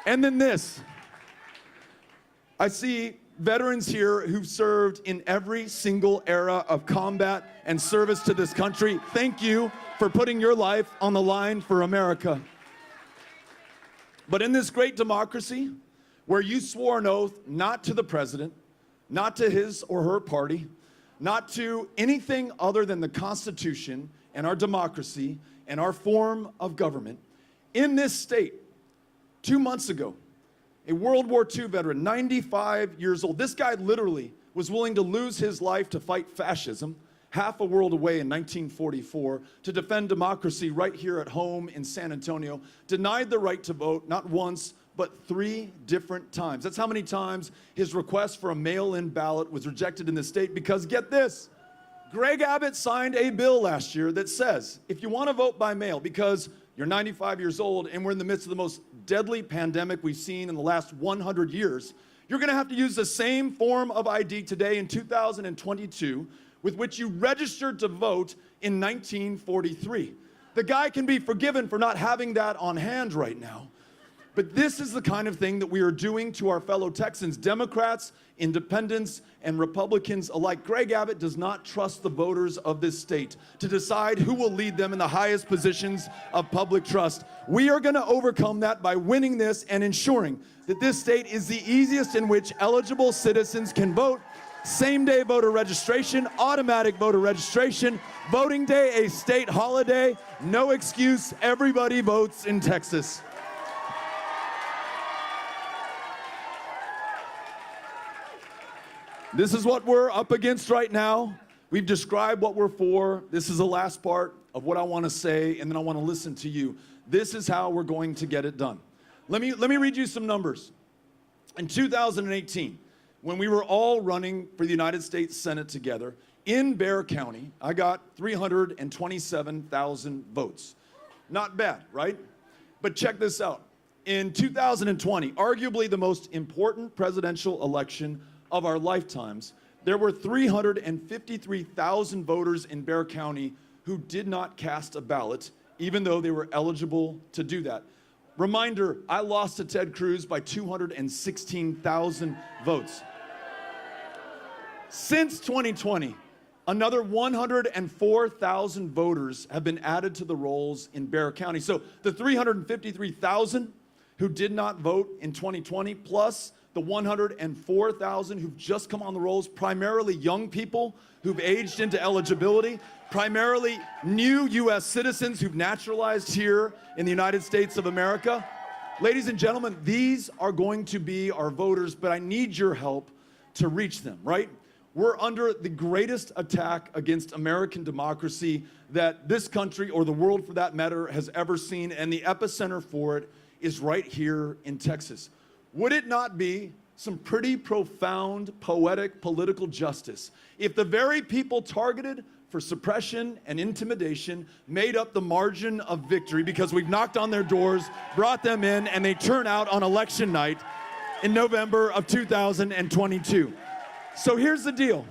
And then this. I see veterans here who've served in every single era of combat and service to this country. Thank you for putting your life on the line for America. But in this great democracy, where you swore an oath not to the president, not to his or her party, not to anything other than the Constitution and our democracy and our form of government, in this state, 2 months ago, a World War II veteran, 95 years old. This guy literally was willing to lose his life to fight fascism, half a world away in 1944, to defend democracy right here at home in San Antonio, denied the right to vote not once, but 3 different times. That's how many times his request for a mail-in ballot was rejected in this state, because get this, Greg Abbott signed a bill last year that says, if you want to vote by mail because you're 95 years old and we're in the midst of the most deadly pandemic we've seen in the last 100 years, you're going to have to use the same form of ID today in 2022 with which you registered to vote in 1943. The guy can be forgiven for not having that on hand right now. But this is the kind of thing that we are doing to our fellow Texans, Democrats, independents, and Republicans alike. Greg Abbott does not trust the voters of this state to decide who will lead them in the highest positions of public trust. We are going to overcome that by winning this and ensuring that this state is the easiest in which eligible citizens can vote. Same-day voter registration, automatic voter registration, voting day a state holiday, no excuse, everybody votes in Texas. This is what we're up against right now. We've described what we're for. This is the last part of what I want to say, and then I want to listen to you. This is how we're going to get it done. Let me read you some numbers. In 2018, when we were all running for the United States Senate together, in Bexar County, I got 327,000 votes. Not bad, right? But check this out. In 2020, arguably the most important presidential election of our lifetimes, there were 353,000 voters in Bexar County who did not cast a ballot, even though they were eligible to do that. Reminder, I lost to Ted Cruz by 216,000 votes. Since 2020, another 104,000 voters have been added to the rolls in Bexar County. So the 353,000 who did not vote in 2020, plus the 104,000 who've just come on the rolls, primarily young people who've aged into eligibility, primarily new U.S. citizens who've naturalized here in the United States of America. Ladies and gentlemen, these are going to be our voters, but I need your help to reach them, right? We're under the greatest attack against American democracy that this country, or the world for that matter, has ever seen, and the epicenter for it is right here in Texas. Would it not be some pretty profound, poetic political justice if the very people targeted for suppression and intimidation made up the margin of victory because we've knocked on their doors, brought them in, and they turn out on election night in November of 2022? So here's the deal.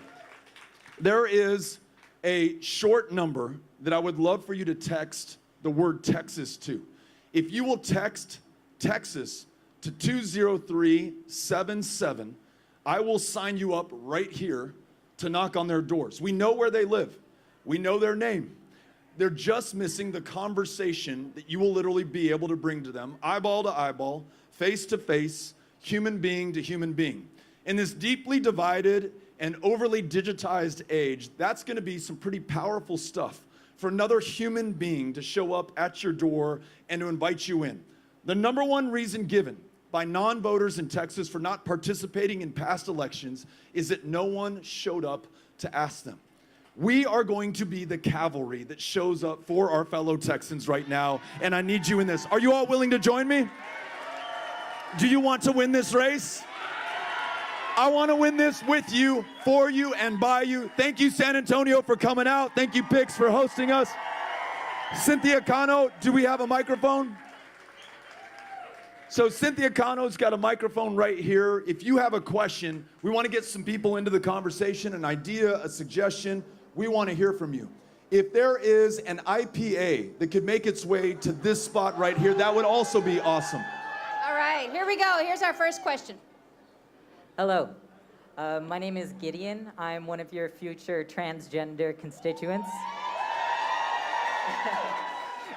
There is a short number that I would love for you to text the word Texas to. If you will text Texas to 20377, I will sign you up right here to knock on their doors. We know where they live. We know their name. They're just missing the conversation that you will literally be able to bring to them, eyeball to eyeball, face to face, human being to human being. In this deeply divided and overly digitized age, that's going to be some pretty powerful stuff for another human being to show up at your door and to invite you in. The number one reason given by non-voters in Texas for not participating in past elections is that no one showed up to ask them. We are going to be the cavalry that shows up for our fellow Texans right now, and I need you in this. Are you all willing to join me? Do you want to win this race? I want to win this with you, for you, and by you. Thank you, San Antonio, for coming out. Thank you, Pix, for hosting us. Cynthia Cano, do we have a microphone? So Cynthia Cano's got a microphone right here. If you have a question, we want to get some people into the conversation, an idea, a suggestion. We want to hear from you. If there is an IPA that could make its way to this spot right here, that would also be awesome. All right, here we go. Here's our first question. Hello, my name is Gideon. I'm one of your future transgender constituents.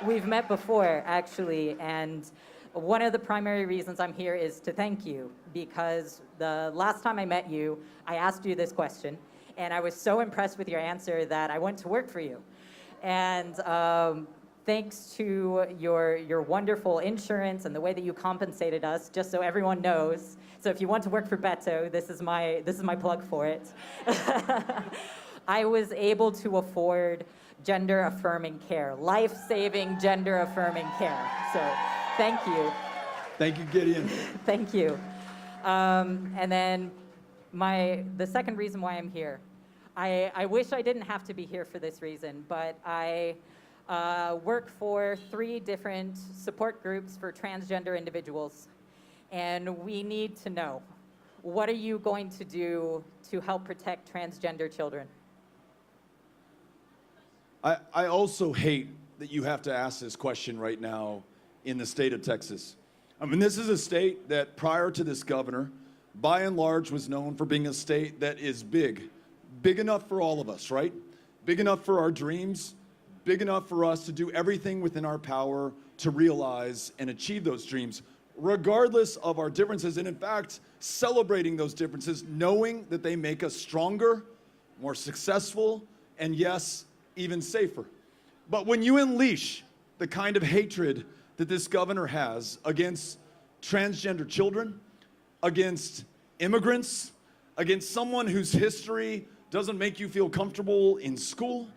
We've met before, actually, and one of the primary reasons I'm here is to thank you, because the last time I met you, I asked you this question, and I was so impressed with your answer that I went to work for you. And thanks to your wonderful insurance and the way that you compensated us, just so everyone knows. So if you want to work for Beto, this is my plug for it. I was able to afford gender-affirming care, life-saving gender-affirming care. So thank you. Thank you, Gideon. Thank you. And then the second reason why I'm here, I wish I didn't have to be here for this reason, but I work for 3 different support groups for transgender individuals, and we need to know, what are you going to do to help protect transgender children? I also hate that you have to ask this question right now in the state of Texas. I mean, this is a state that prior to this governor, by and large, was known for being a state that is big enough for all of us, right? Big enough for our dreams, big enough for us to do everything within our power to realize and achieve those dreams, regardless of our differences, and in fact, celebrating those differences, knowing that they make us stronger, more successful, and yes, even safer. But when you unleash the kind of hatred that this governor has against transgender children, against immigrants, against someone whose history doesn't make you feel comfortable in school,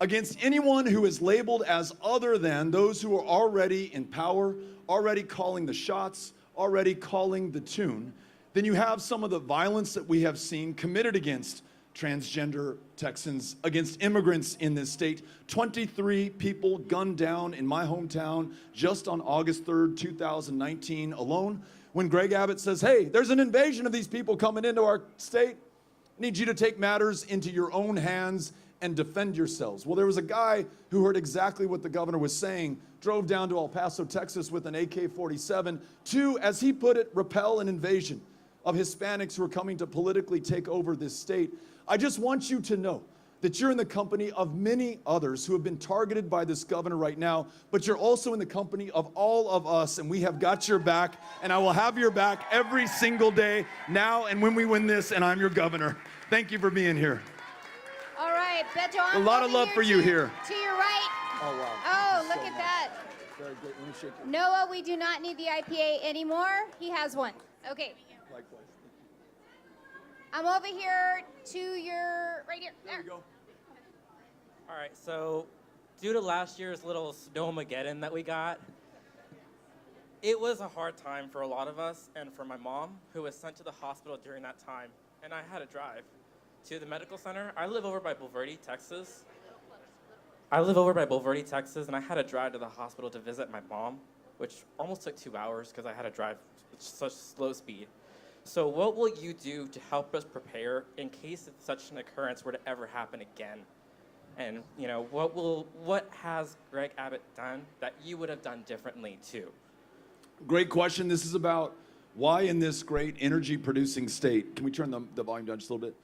against anyone who is labeled as other than those who are already in power, already calling the shots, already calling the tune, then you have some of the violence that we have seen committed against transgender Texans, against immigrants in this state. 23 people gunned down in my hometown just on August 3rd, 2019 alone. When Greg Abbott says, hey, there's an invasion of these people coming into our state, I need you to take matters into your own hands and defend yourselves. Well, there was a guy who heard exactly what the governor was saying, drove down to El Paso, Texas with an AK-47 to, as he put it, repel an invasion of Hispanics who are coming to politically take over this state. I just want you to know that you're in the company of many others who have been targeted by this governor right now, but you're also in the company of all of us, and we have got your back, and I will have your back every single day now and when we win this, and I'm your governor. Thank you for being here. All right, Beto, I'm A lot of over love for you here. To your right. Oh, wow. Oh, look at that. Very good. Let me shake it. Noah, we do not need the IPA anymore. He has one. Okay. Likewise. I'm over here to your, right here. There we go. All right, so due to last year's little snowmageddon that we got, it was a hard time for a lot of us and for my mom, who was sent to the hospital during that time, and I had to drive to the medical center. I live over by Bulverde, Texas. And I had to drive to the hospital to visit my mom, which almost took 2 hours because I had to drive at such slow speed. So what will you do to help us prepare in case such an occurrence were to ever happen again? And you know, what has Greg Abbott done that you would have done differently too? Great question. This is about why in this great energy producing state, can we turn the volume down just a little bit,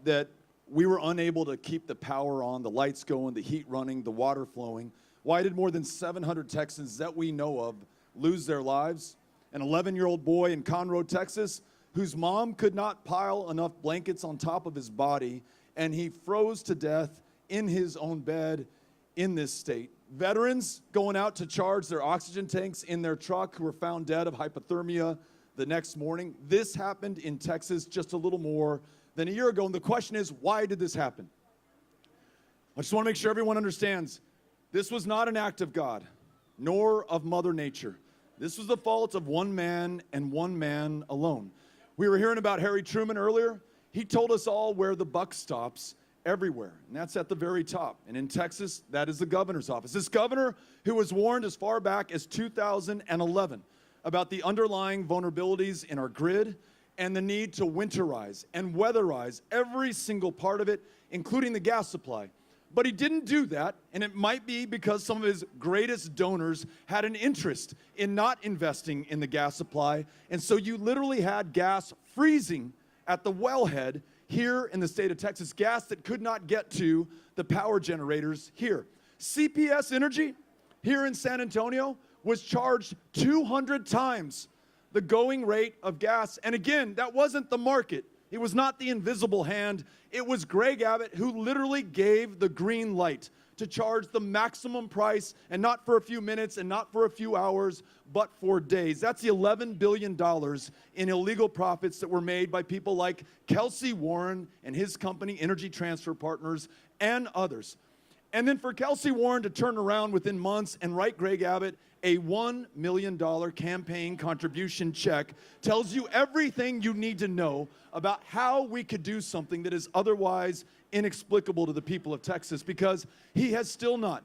that we were unable to keep the power on, the lights going, the heat running, the water flowing. Why did more than 700 Texans that we know of lose their lives? An 11-year-old boy in Conroe, Texas, whose mom could not pile enough blankets on top of his body, and he froze to death in his own bed in this state. Veterans going out to charge their oxygen tanks in their truck who were found dead of hypothermia the next morning. This happened in Texas just a little more than a year ago, and the question is, why did this happen? I just want to make sure everyone understands, this was not an act of God, nor of Mother Nature. This was the fault of one man and one man alone. We were hearing about Harry Truman earlier. He told us all where the buck stops everywhere, and that's at the very top. And in Texas, that is the governor's office. This governor who was warned as far back as 2011 about the underlying vulnerabilities in our grid and the need to winterize and weatherize every single part of it, including the gas supply. But he didn't do that, and it might be because some of his greatest donors had an interest in not investing in the gas supply, and so you literally had gas freezing at the wellhead here in the state of Texas, gas that could not get to the power generators here. CPS Energy here in San Antonio was charged 200 times the going rate of gas, and again, that wasn't the market. It was not the invisible hand. It was Greg Abbott who literally gave the green light to charge the maximum price, and not for a few minutes and not for a few hours, but for days. That's the $11 billion in illegal profits that were made by people like Kelsey Warren and his company, Energy Transfer Partners, and others. And then for Kelsey Warren to turn around within months and write Greg Abbott a $1 million campaign contribution check tells you everything you need to know about how we could do something that is otherwise inexplicable to the people of Texas, because he has still not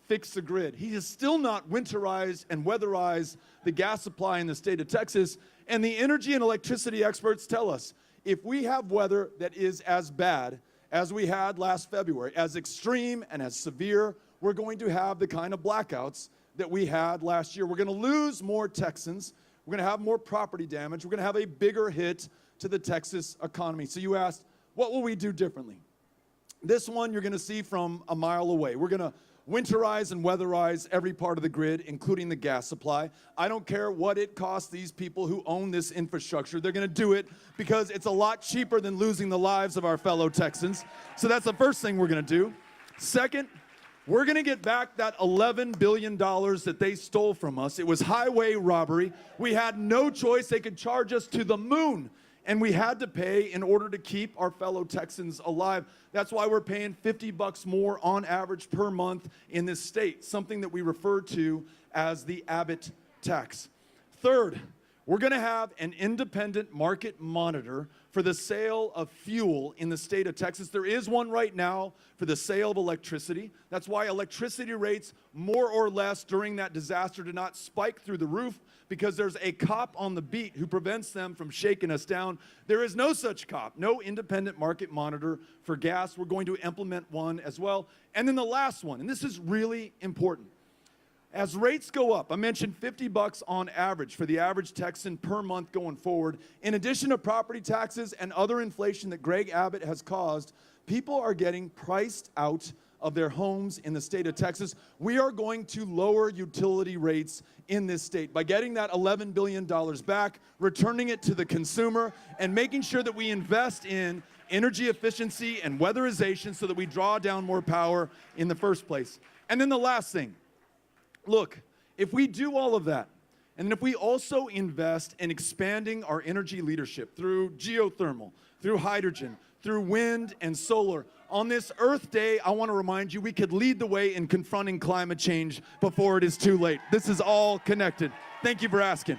fixed the grid. He has still not winterized and weatherized the gas supply in the state of Texas. And the energy and electricity experts tell us if we have weather that is as bad as we had last February, as extreme and as severe, we're going to have the kind of blackouts that we had last year. We're going to lose more Texans. We're going to have more property damage. We're going to have a bigger hit to the Texas economy. So you asked, what will we do differently? This one you're going to see from a mile away. We're going to winterize and weatherize every part of the grid, including the gas supply. I don't care what it costs these people who own this infrastructure. They're going to do it because it's a lot cheaper than losing the lives of our fellow Texans. So that's the first thing we're going to do. Second, we're going to get back that $11 billion that they stole from us. It was highway robbery. We had no choice. They could charge us to the moon, and we had to pay in order to keep our fellow Texans alive. That's why we're paying $50 more on average per month in this state, something that we refer to as the Abbott tax. Third, we're going to have an independent market monitor for the sale of fuel in the state of Texas. There is one right now for the sale of electricity. That's why electricity rates, more or less during that disaster, did not spike through the roof, because there's a cop on the beat who prevents them from shaking us down. There is no such cop, no independent market monitor for gas. We're going to implement one as well. And then the last one, and this is really important. As rates go up, I mentioned $50 on average for the average Texan per month going forward. In addition to property taxes and other inflation that Greg Abbott has caused, people are getting priced out of their homes in the state of Texas. We are going to lower utility rates in this state by getting that $11 billion back, returning it to the consumer, and making sure that we invest in energy efficiency and weatherization so that we draw down more power in the first place. And then the last thing, look, if we do all of that, and if we also invest in expanding our energy leadership through geothermal, through hydrogen, through wind and solar, on this Earth Day, I want to remind you, we could lead the way in confronting climate change before it is too late. This is all connected. Thank you for asking.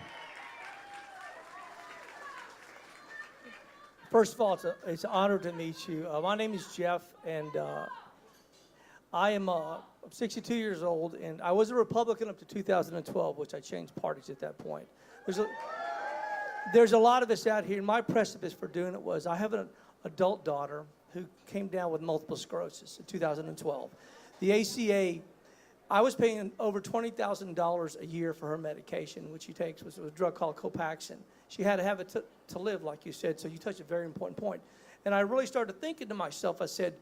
First of all, it's an honor to meet you. My name is Jeff, and I am 62 years old, and I was a Republican up to 2012, which I changed parties at that point. There's a lot of us out here, and my precipice for doing it was I have an adult daughter who came down with multiple sclerosis in 2012. The ACA, I was paying over $20,000 a year for her medication, which she takes, was a drug called Copaxone. She had to have it to live, like you said, so you touched a very important point. And I really started thinking to myself, I said,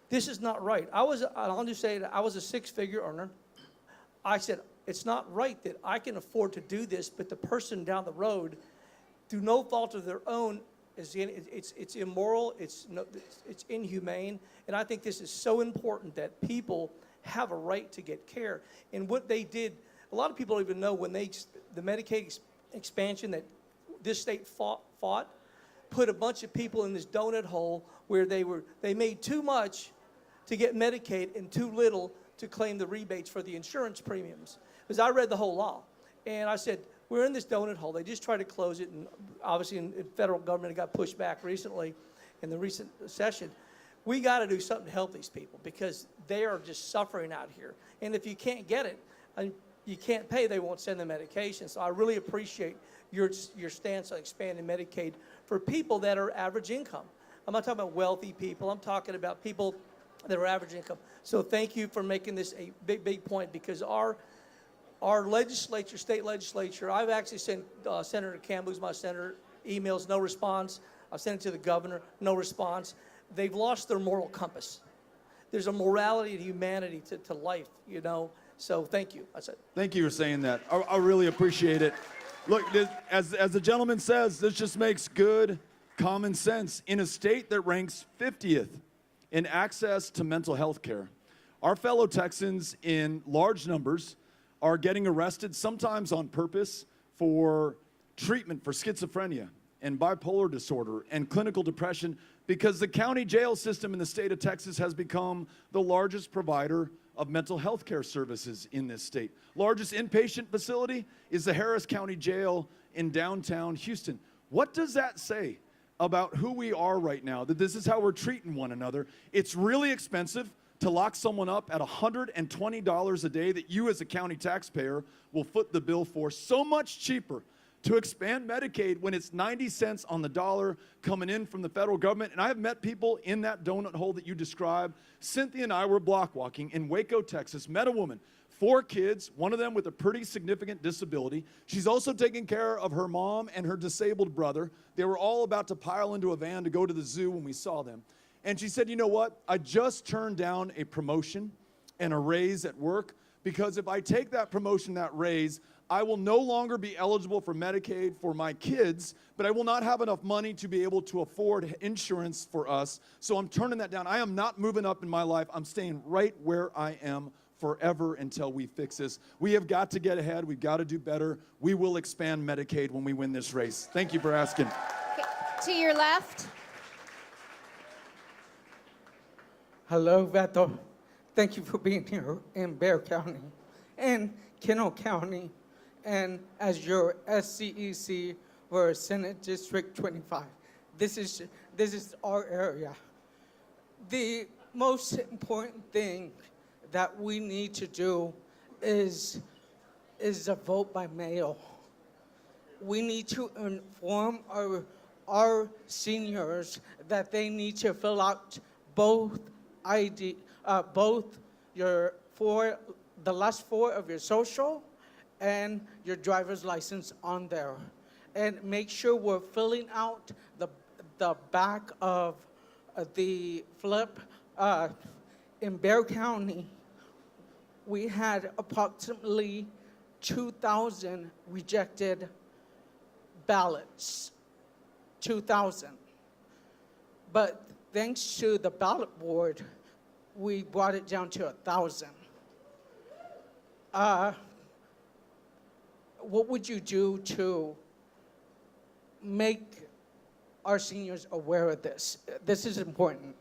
this is not right. I'll just say that I was a six-figure earner. I said, it's not right that I can afford to do this, but the person down the road, through no fault of their own, it's immoral, it's inhumane, and I think this is so important that people have a right to get care. And what they did, a lot of people don't even know when the Medicaid expansion that this state fought, put a bunch of people in this donut hole where they made too much to get Medicaid and too little to claim the rebates for the insurance premiums. Because I read the whole law, and I said, we're in this donut hole. They just tried to close it, and obviously in federal government it got pushed back recently in the recent session. We got to do something to help these people because they are just suffering out here. And if you can't get it, and you can't pay, they won't send the medication. So I really appreciate your stance on expanding Medicaid for people that are average income. I'm not talking about wealthy people. I'm talking about people that are average income. So thank you for making this a big point, because our legislature, state legislature, I've actually sent Senator Campbell, who's my senator, emails, no response. I've sent it to the governor, no response. They've lost their moral compass. There's a morality and humanity to life, you know. So thank you. That's it. Thank you for saying that. I really appreciate it. Look, as the gentleman says, this just makes good common sense. In a state that ranks 50th in access to mental health care, our fellow Texans in large numbers are getting arrested, sometimes on purpose, for treatment for schizophrenia and bipolar disorder and clinical depression, because the county jail system in the state of Texas has become the largest provider of mental health care services in this state. Largest inpatient facility is the Harris County Jail in downtown Houston. What does that say about who we are right now, that this is how we're treating one another? It's really expensive to lock someone up at $120 a day that you as a county taxpayer will foot the bill for. So much cheaper to expand Medicaid when it's 90 cents on the dollar coming in from the federal government. And I have met people in that donut hole that you described. Cynthia and I were block walking in Waco, Texas, met a woman, 4 kids, one of them with a pretty significant disability. She's also taking care of her mom and her disabled brother. They were all about to pile into a van to go to the zoo when we saw them. And she said, you know what? I just turned down a promotion and a raise at work because if I take that promotion, that raise, I will no longer be eligible for Medicaid for my kids, but I will not have enough money to be able to afford insurance for us. So I'm turning that down. I am not moving up in my life. I'm staying right where I am forever until we fix this. We have got to get ahead. We've got to do better. We will expand Medicaid when we win this race. Thank you for asking. To your left. Hello, Beto. Thank you for being here in Bexar County and Keno County and as your SCEC for Senate District 25. This is our area. The most important thing that we need to do is a vote by mail. We need to inform our seniors that they need to fill out both the last 4 of your social and your driver's license on there. And make sure we're filling out the back of the flip. In Bexar County, we had approximately 2,000 rejected ballots, 2,000. But thanks to the ballot board, we brought it down to 1,000. What would you do to make our seniors aware of this? This is important.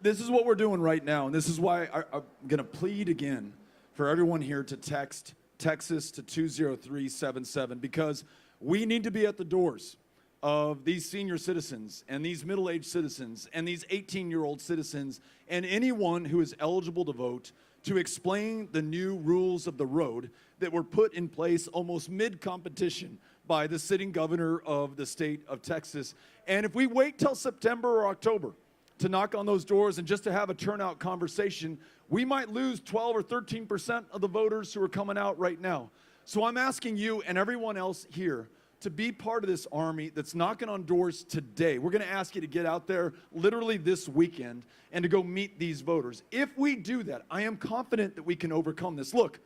This is what we're doing right now, and this is why I'm going to plead again for everyone here to text Texas to 20377 because we need to be at the doors of these senior citizens and these middle-aged citizens and these 18-year-old citizens and anyone who is eligible to vote to explain the new rules of the road that were put in place almost mid-competition by the sitting governor of the state of Texas. And if we wait till September or October to knock on those doors and just to have a turnout conversation, we might lose 12 or 13% of the voters who are coming out right now. So I'm asking you and everyone else here to be part of this army that's knocking on doors today. We're going to ask you to get out there literally this weekend and to go meet these voters. If we do that, I am confident that we can overcome this. Look,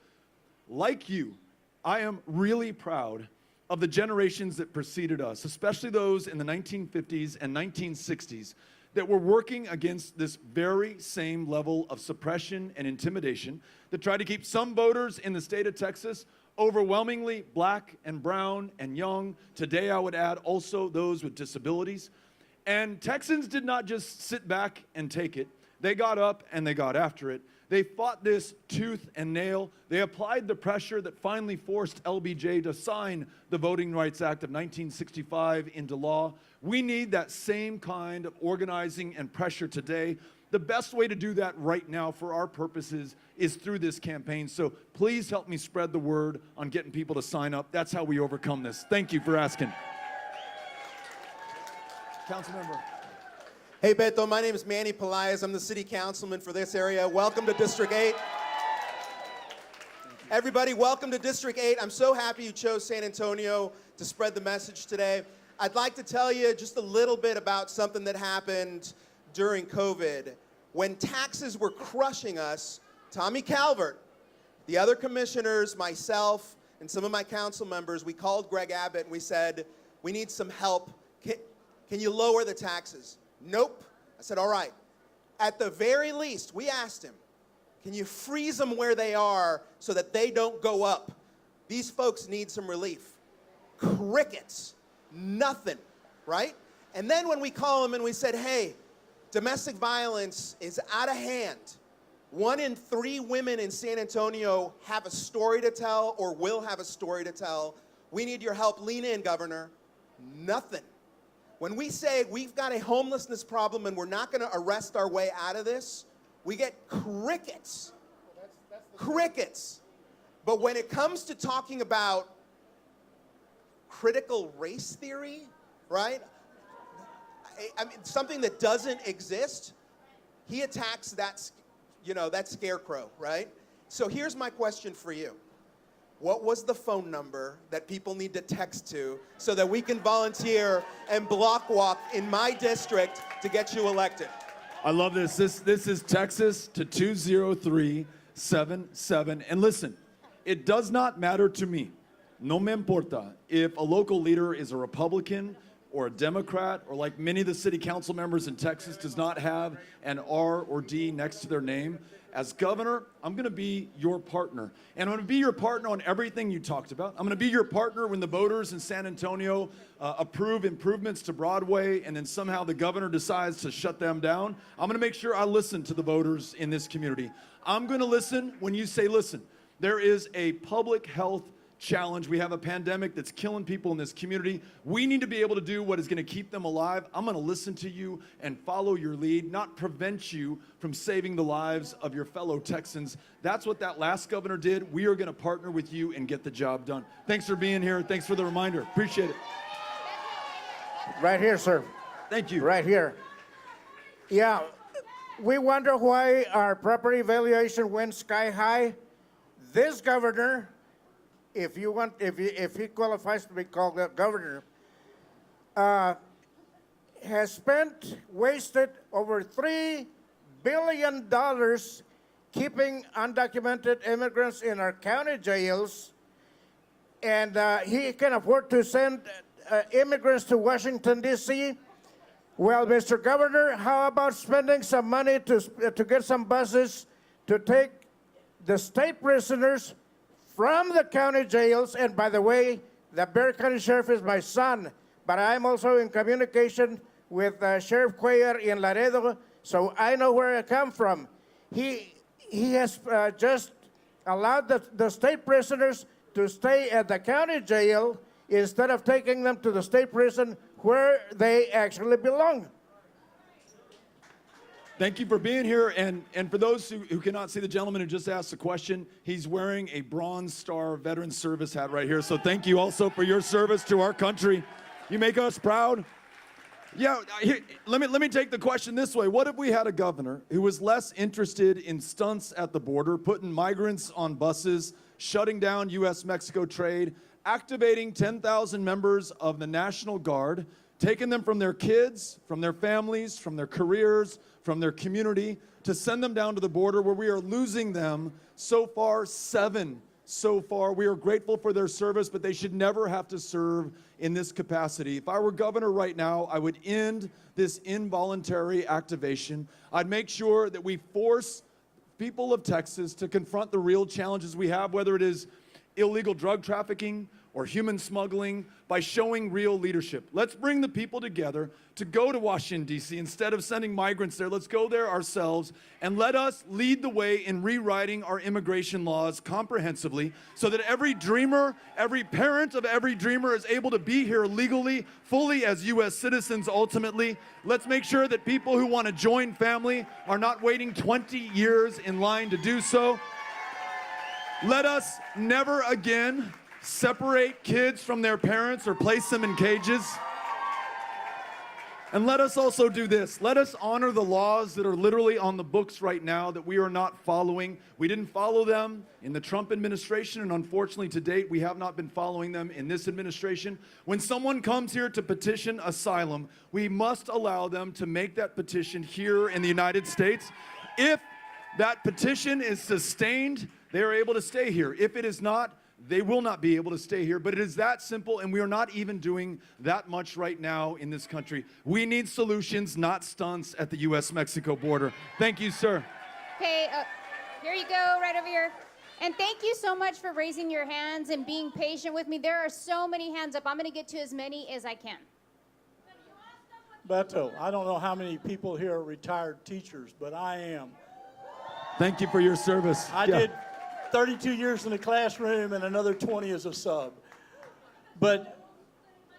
like you, I am really proud of the generations that preceded us, especially those in the 1950s and 1960s that were working against this very same level of suppression and intimidation that tried to keep some voters in the state of Texas overwhelmingly black and brown and young. Today, I would add also those with disabilities. And Texans did not just sit back and take it. They got up and they got after it. They fought this tooth and nail. They applied the pressure that finally forced LBJ to sign the Voting Rights Act of 1965 into law. We need that same kind of organizing and pressure today. The best way to do that right now for our purposes is through this campaign. So please help me spread the word on getting people to sign up. That's how we overcome this. Thank you for asking. Councilmember. Hey, Beto, my name is Manny Pelaez. I'm the city councilman for this area. Welcome to District 8. Everybody, welcome to District 8. I'm so happy you chose San Antonio to spread the message today. I'd like to tell you just a little bit about something that happened during COVID. When taxes were crushing us, Tommy Calvert, the other commissioners, myself, and some of my council members, we called Greg Abbott and we said, we need some help. Can you lower the taxes? Nope. I said, all right. At the very least, we asked him, can you freeze them where they are so that they don't go up? These folks need some relief. Crickets. Nothing, right? And then when we call him and we said, hey, domestic violence is out of hand. 1 in 3 women in San Antonio have a story to tell or will have a story to tell. We need your help. Lean in, Governor. Nothing. When we say we've got a homelessness problem and we're not going to arrest our way out of this, we get crickets. Crickets. But when it comes to talking about critical race theory, right? I mean, something that doesn't exist, he attacks that, that scarecrow, right? So here's my question for you. What was the phone number that people need to text to so that we can volunteer and block walk in my district to get you elected? I love this. This is Texas to 20377. And listen, it does not matter to me. No me importa if a local leader is a Republican or a Democrat, or like many of the city council members in Texas, does not have an R or D next to their name. As governor, I'm going to be your partner. And I'm going to be your partner on everything you talked about. I'm going to be your partner when the voters in San Antonio approve improvements to Broadway, and then somehow the governor decides to shut them down. I'm going to make sure I listen to the voters in this community. I'm going to listen when you say listen. There is a public health challenge. We have a pandemic that's killing people in this community. We need to be able to do what is going to keep them alive. I'm going to listen to you and follow your lead, not prevent you from saving the lives of your fellow Texans. That's what that last governor did. We are going to partner with you and get the job done. Thanks for being here. Thanks for the reminder. Appreciate it. Right here, sir. Thank you. Right here. Yeah, we wonder why our property valuation went sky high. This governor, if he qualifies to be called a governor, has wasted over $3 billion keeping undocumented immigrants in our county jails, and he can afford to send immigrants to Washington, D.C. Well, Mr. Governor, how about spending some money to get some buses to take the state prisoners from the county jails? And by the way, the Bexar County Sheriff is my son, but I'm also in communication with Sheriff Cuellar in Laredo, so I know where I come from. He has just allowed the state prisoners to stay at the county jail instead of taking them to the state prison where they actually belong. Thank you for being here. And for those who cannot see the gentleman who just asked the question, he's wearing a Bronze Star Veteran Service hat right here. So thank you also for your service to our country. You make us proud. Yeah, let me take the question this way. What if we had a governor who was less interested in stunts at the border, putting migrants on buses, shutting down U.S.-Mexico trade, activating 10,000 members of the National Guard, taking them from their kids, from their families, from their careers, from their community, to send them down to the border where we are losing them so far, 7 so far. We are grateful for their service, but they should never have to serve in this capacity. If I were governor right now, I would end this involuntary activation. I'd make sure that we force people of Texas to confront the real challenges we have, whether it is illegal drug trafficking or human smuggling, by showing real leadership. Let's bring the people together to go to Washington, D.C. Instead of sending migrants there, let's go there ourselves, and let us lead the way in rewriting our immigration laws comprehensively so that every dreamer, every parent of every dreamer is able to be here legally, fully as U.S. citizens ultimately. Let's make sure that people who want to join family are not waiting 20 years in line to do so. Let us never again separate kids from their parents or place them in cages. And let us also do this. Let us honor the laws that are literally on the books right now that we are not following. We didn't follow them in the Trump administration, and unfortunately to date, we have not been following them in this administration. When someone comes here to petition asylum, we must allow them to make that petition here in the United States. If that petition is sustained, they are able to stay here. If it is not, they will not be able to stay here. But it is that simple, and we are not even doing that much right now in this country. We need solutions, not stunts at the U.S.-Mexico border. Thank you, sir. Okay, here you go, right over here. And thank you so much for raising your hands and being patient with me. There are so many hands up. I'm going to get to as many as I can. Beto, I don't know how many people here are retired teachers, but I am. Thank you for your service. I did 32 years in the classroom and another 20 as a sub. But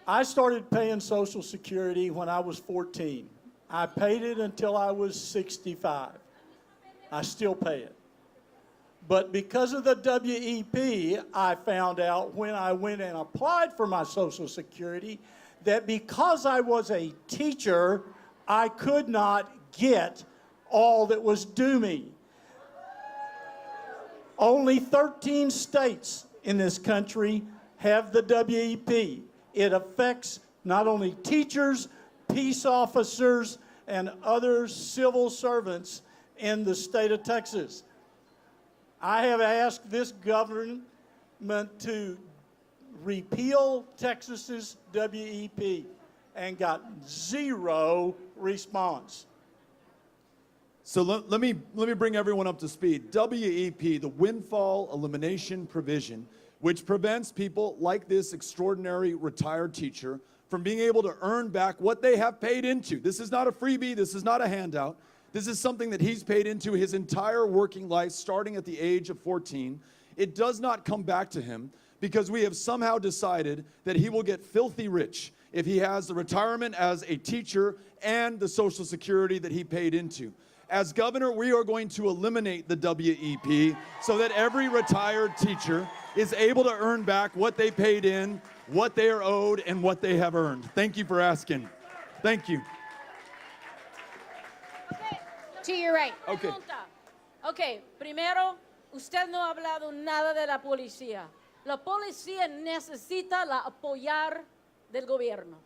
I started paying Social Security when I was 14. I paid it until I was 65. I still pay it. But because of the WEP, I found out when I went and applied for my Social Security that because I was a teacher, I could not get all that was due me. Only 13 states in this country have the WEP. It affects not only teachers, peace officers, and other civil servants in the state of Texas. I have asked this government to repeal Texas's WEP and got zero response. So let me bring everyone up to speed. WEP, the Windfall Elimination Provision, which prevents people like this extraordinary retired teacher from being able to earn back what they have paid into. This is not a freebie, this is not a handout. This is something that he's paid into his entire working life, starting at the age of 14. It does not come back to him because we have somehow decided that he will get filthy rich if he has the retirement as a teacher and the Social Security that he paid into. As governor, we are going to eliminate the WEP so that every retired teacher is able to earn back what they paid in, what they are owed, and what they have earned. Thank you for asking. Thank you. To your right. Okay. Ok, primero, usted no ha hablado nada de la policía. La policía necesita la apoyar del gobierno.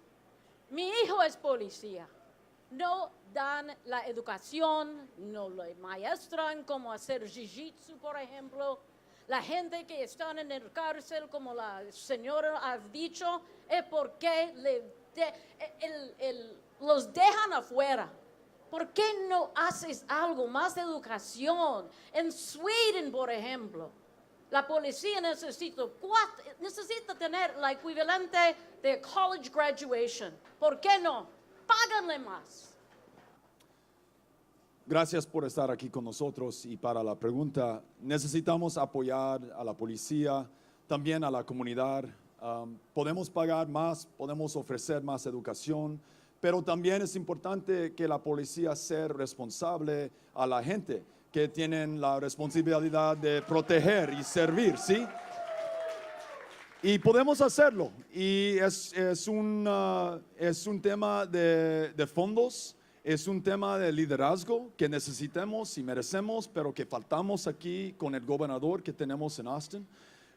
Mi hijo es policía. No dan la educación, no le maestran cómo hacer jiu-jitsu, por ejemplo. La gente que está en el cárcel, como la señora ha dicho, es porque los dejan afuera. ¿Por qué no haces algo más de educación? En Sweden, por ejemplo, la policía necesita tener la equivalente de college graduation. ¿Por qué no? Páganle más. Gracias por estar aquí con nosotros y para la pregunta, necesitamos apoyar a la policía, también a la comunidad. Podemos pagar más, podemos ofrecer más educación, pero también es importante que la policía sea responsable a la gente que tienen la responsabilidad de proteger y servir, ¿sí? Y podemos hacerlo. Y es un tema de fondos, es un tema de liderazgo que necesitamos y merecemos, pero que faltamos aquí con el gobernador que tenemos en Austin.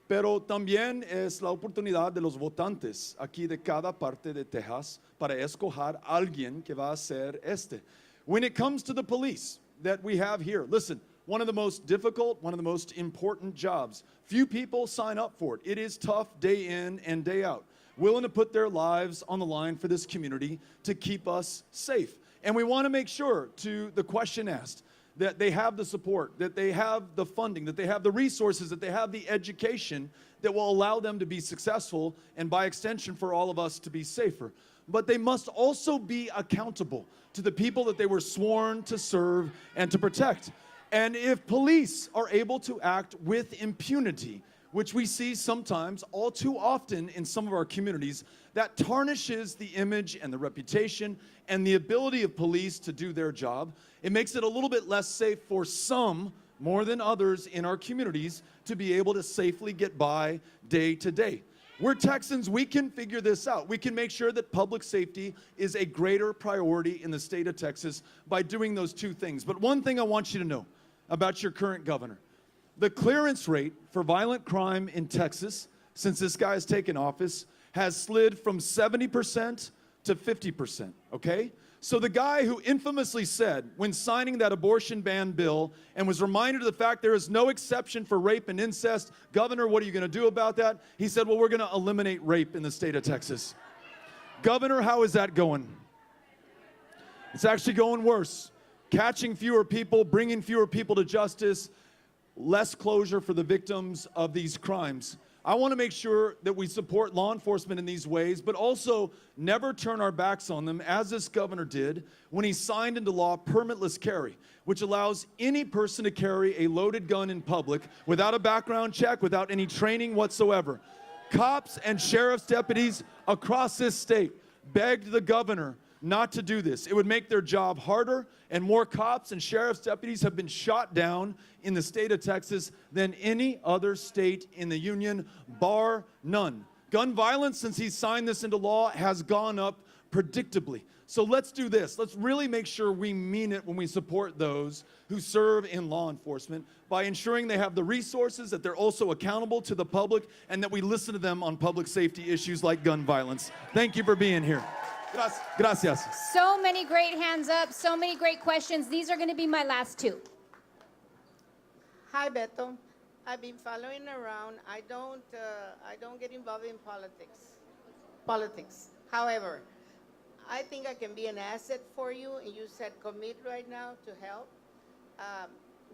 Pero también es la oportunidad de los votantes aquí de cada parte de Texas para escoger a alguien que va a ser este. When it comes to the police that we have here, listen, one of the most difficult, one of the most important jobs. Few people sign up for it. It is tough day in and day out, willing to put their lives on the line for this community to keep us safe. And we want to make sure, to the question asked, that they have the support, that they have the funding, that they have the resources, that they have the education that will allow them to be successful and by extension for all of us to be safer. But they must also be accountable to the people that they were sworn to serve and to protect. And if police are able to act with impunity, which we see sometimes all too often in some of our communities, that tarnishes the image and the reputation and the ability of police to do their job. It makes it a little bit less safe for some, more than others in our communities, to be able to safely get by day to day. We're Texans, we can figure this out. We can make sure that public safety is a greater priority in the state of Texas by doing those two things. But one thing I want you to know about your current governor. The clearance rate for violent crime in Texas, since this guy has taken office, has slid from 70% to 50%, okay? So the guy who infamously said, when signing that abortion ban bill, and was reminded of the fact there is no exception for rape and incest, Governor, what are you gonna do about that? He said, well, we're gonna eliminate rape in the state of Texas. Governor, how is that going? It's actually going worse. Catching fewer people, bringing fewer people to justice, less closure for the victims of these crimes. I want to make sure that we support law enforcement in these ways, but also never turn our backs on them, as this governor did when he signed into law permitless carry, which allows any person to carry a loaded gun in public without a background check, without any training whatsoever. Cops and sheriff's deputies across this state begged the governor not to do this. It would make their job harder, and more cops and sheriff's deputies have been shot down in the state of Texas than any other state in the union, bar none. Gun violence, since he signed this into law, has gone up predictably. So let's do this. Let's really make sure we mean it when we support those who serve in law enforcement by ensuring they have the resources, that they're also accountable to the public, and that we listen to them on public safety issues like gun violence. Thank you for being here. Gracias. So many great hands up, so many great questions. These are going to be my last two. Hi, Beto. I've been following around. I don't get involved in politics. However, I think I can be an asset for you, and you said commit right now to help.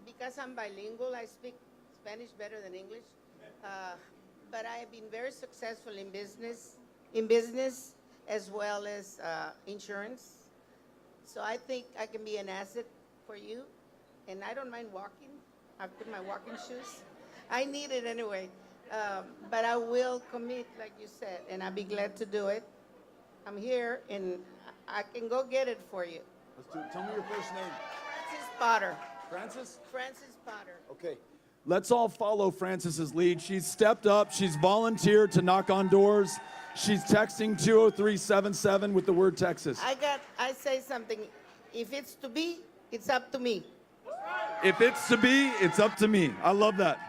Because I'm bilingual, I speak Spanish better than English. But I have been very successful in business as well as insurance. So I think I can be an asset for you, and I don't mind walking. I put my walking shoes. I need it anyway. But I will commit, like you said, and I'll be glad to do it. I'm here, and I can go get it for you. Let's do it. Tell me your first name. Francis Potter. Francis? Francis Potter. Okay. Let's all follow Francis's lead. She's stepped up. She's volunteered to knock on doors. She's texting 20377 with the word Texas. I say something. If it's to be, it's up to me. If it's to be, it's up to me. I love that.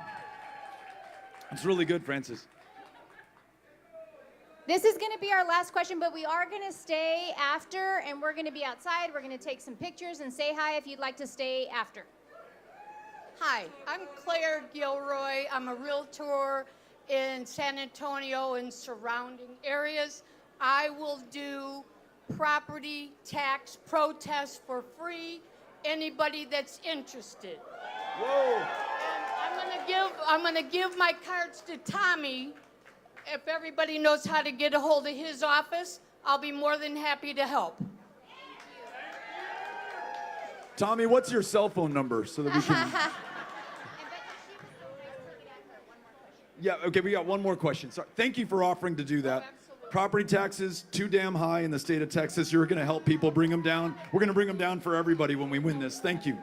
It's really good, Francis. This is going to be our last question, but we are going to stay after, and we're going to be outside. We're going to take some pictures and say hi if you'd like to stay after. Hi, I'm Claire Gilroy. I'm a realtor in San Antonio and surrounding areas. I will do property tax protests for free. Anybody that's interested. Whoa! And I'm gonna give my cards to Tommy. If everybody knows how to get a hold of his office, I'll be more than happy to help. Tommy, what's your cell phone number so that we can... Yeah, okay, we got one more question. Sorry. Thank you for offering to do that. Property taxes, too damn high in the state of Texas. You're going to help people bring them down. We're going to bring them down for everybody when we win this. Thank you.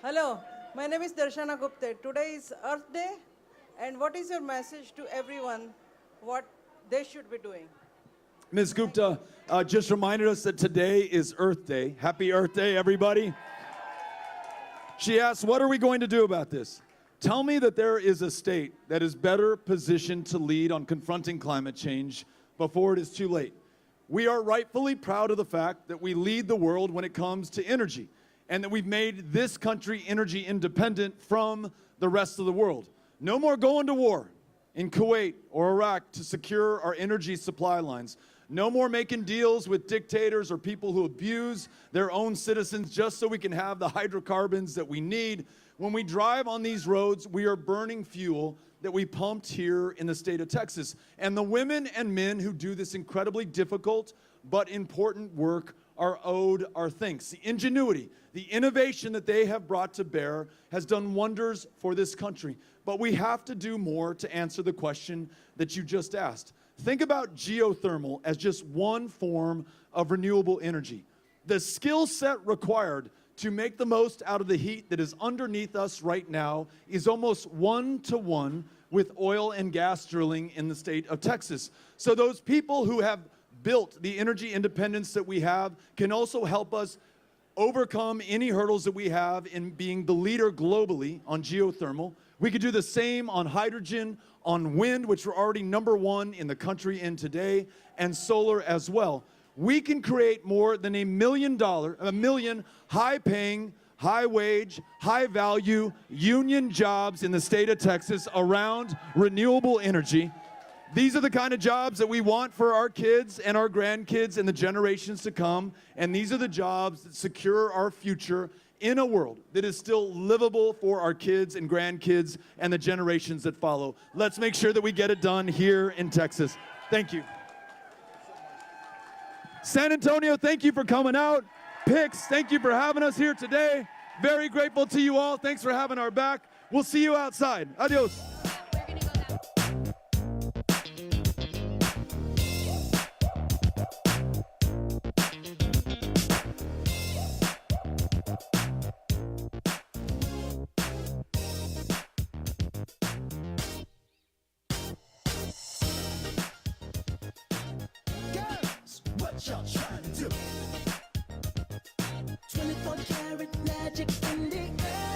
Hello, my name is Darshana Gupta. Today is Earth Day, and what is your message to everyone what they should be doing? Ms. Gupta just reminded us that today is Earth Day. Happy Earth Day, everybody. She asked, what are we going to do about this? Tell me that there is a state that is better positioned to lead on confronting climate change before it is too late. We are rightfully proud of the fact that we lead the world when it comes to energy, and that we've made this country energy independent from the rest of the world. No more going to war in Kuwait or Iraq to secure our energy supply lines. No more making deals with dictators or people who abuse their own citizens just so we can have the hydrocarbons that we need. When we drive on these roads, we are burning fuel that we pumped here in the state of Texas. And the women and men who do this incredibly difficult but important work are owed our thanks. The ingenuity, the innovation that they have brought to bear has done wonders for this country. But we have to do more to answer the question that you just asked. Think about geothermal as just one form of renewable energy. The skill set required to make the most out of the heat that is underneath us right now is almost 1-to-1 with oil and gas drilling in the state of Texas. So those people who have built the energy independence that we have can also help us overcome any hurdles that we have in being the leader globally on geothermal. We could do the same on hydrogen, on wind, which we're already #1 in the country in today, and solar as well. We can create more than $1 million high-paying, high-wage, high-value union jobs in the state of Texas around renewable energy. These are the kind of jobs that we want for our kids and our grandkids and the generations to come, and these are the jobs that secure our future in a world that is still livable for our kids and grandkids and the generations that follow. Let's make sure that we get it done here in Texas. Thank you. San Antonio, thank you for coming out. Pix, thank you for having us here today. Very grateful to you all. Thanks for having our back. We'll see you outside. Adios. Girls, what y'all trying to do? 24 karat magic in the air.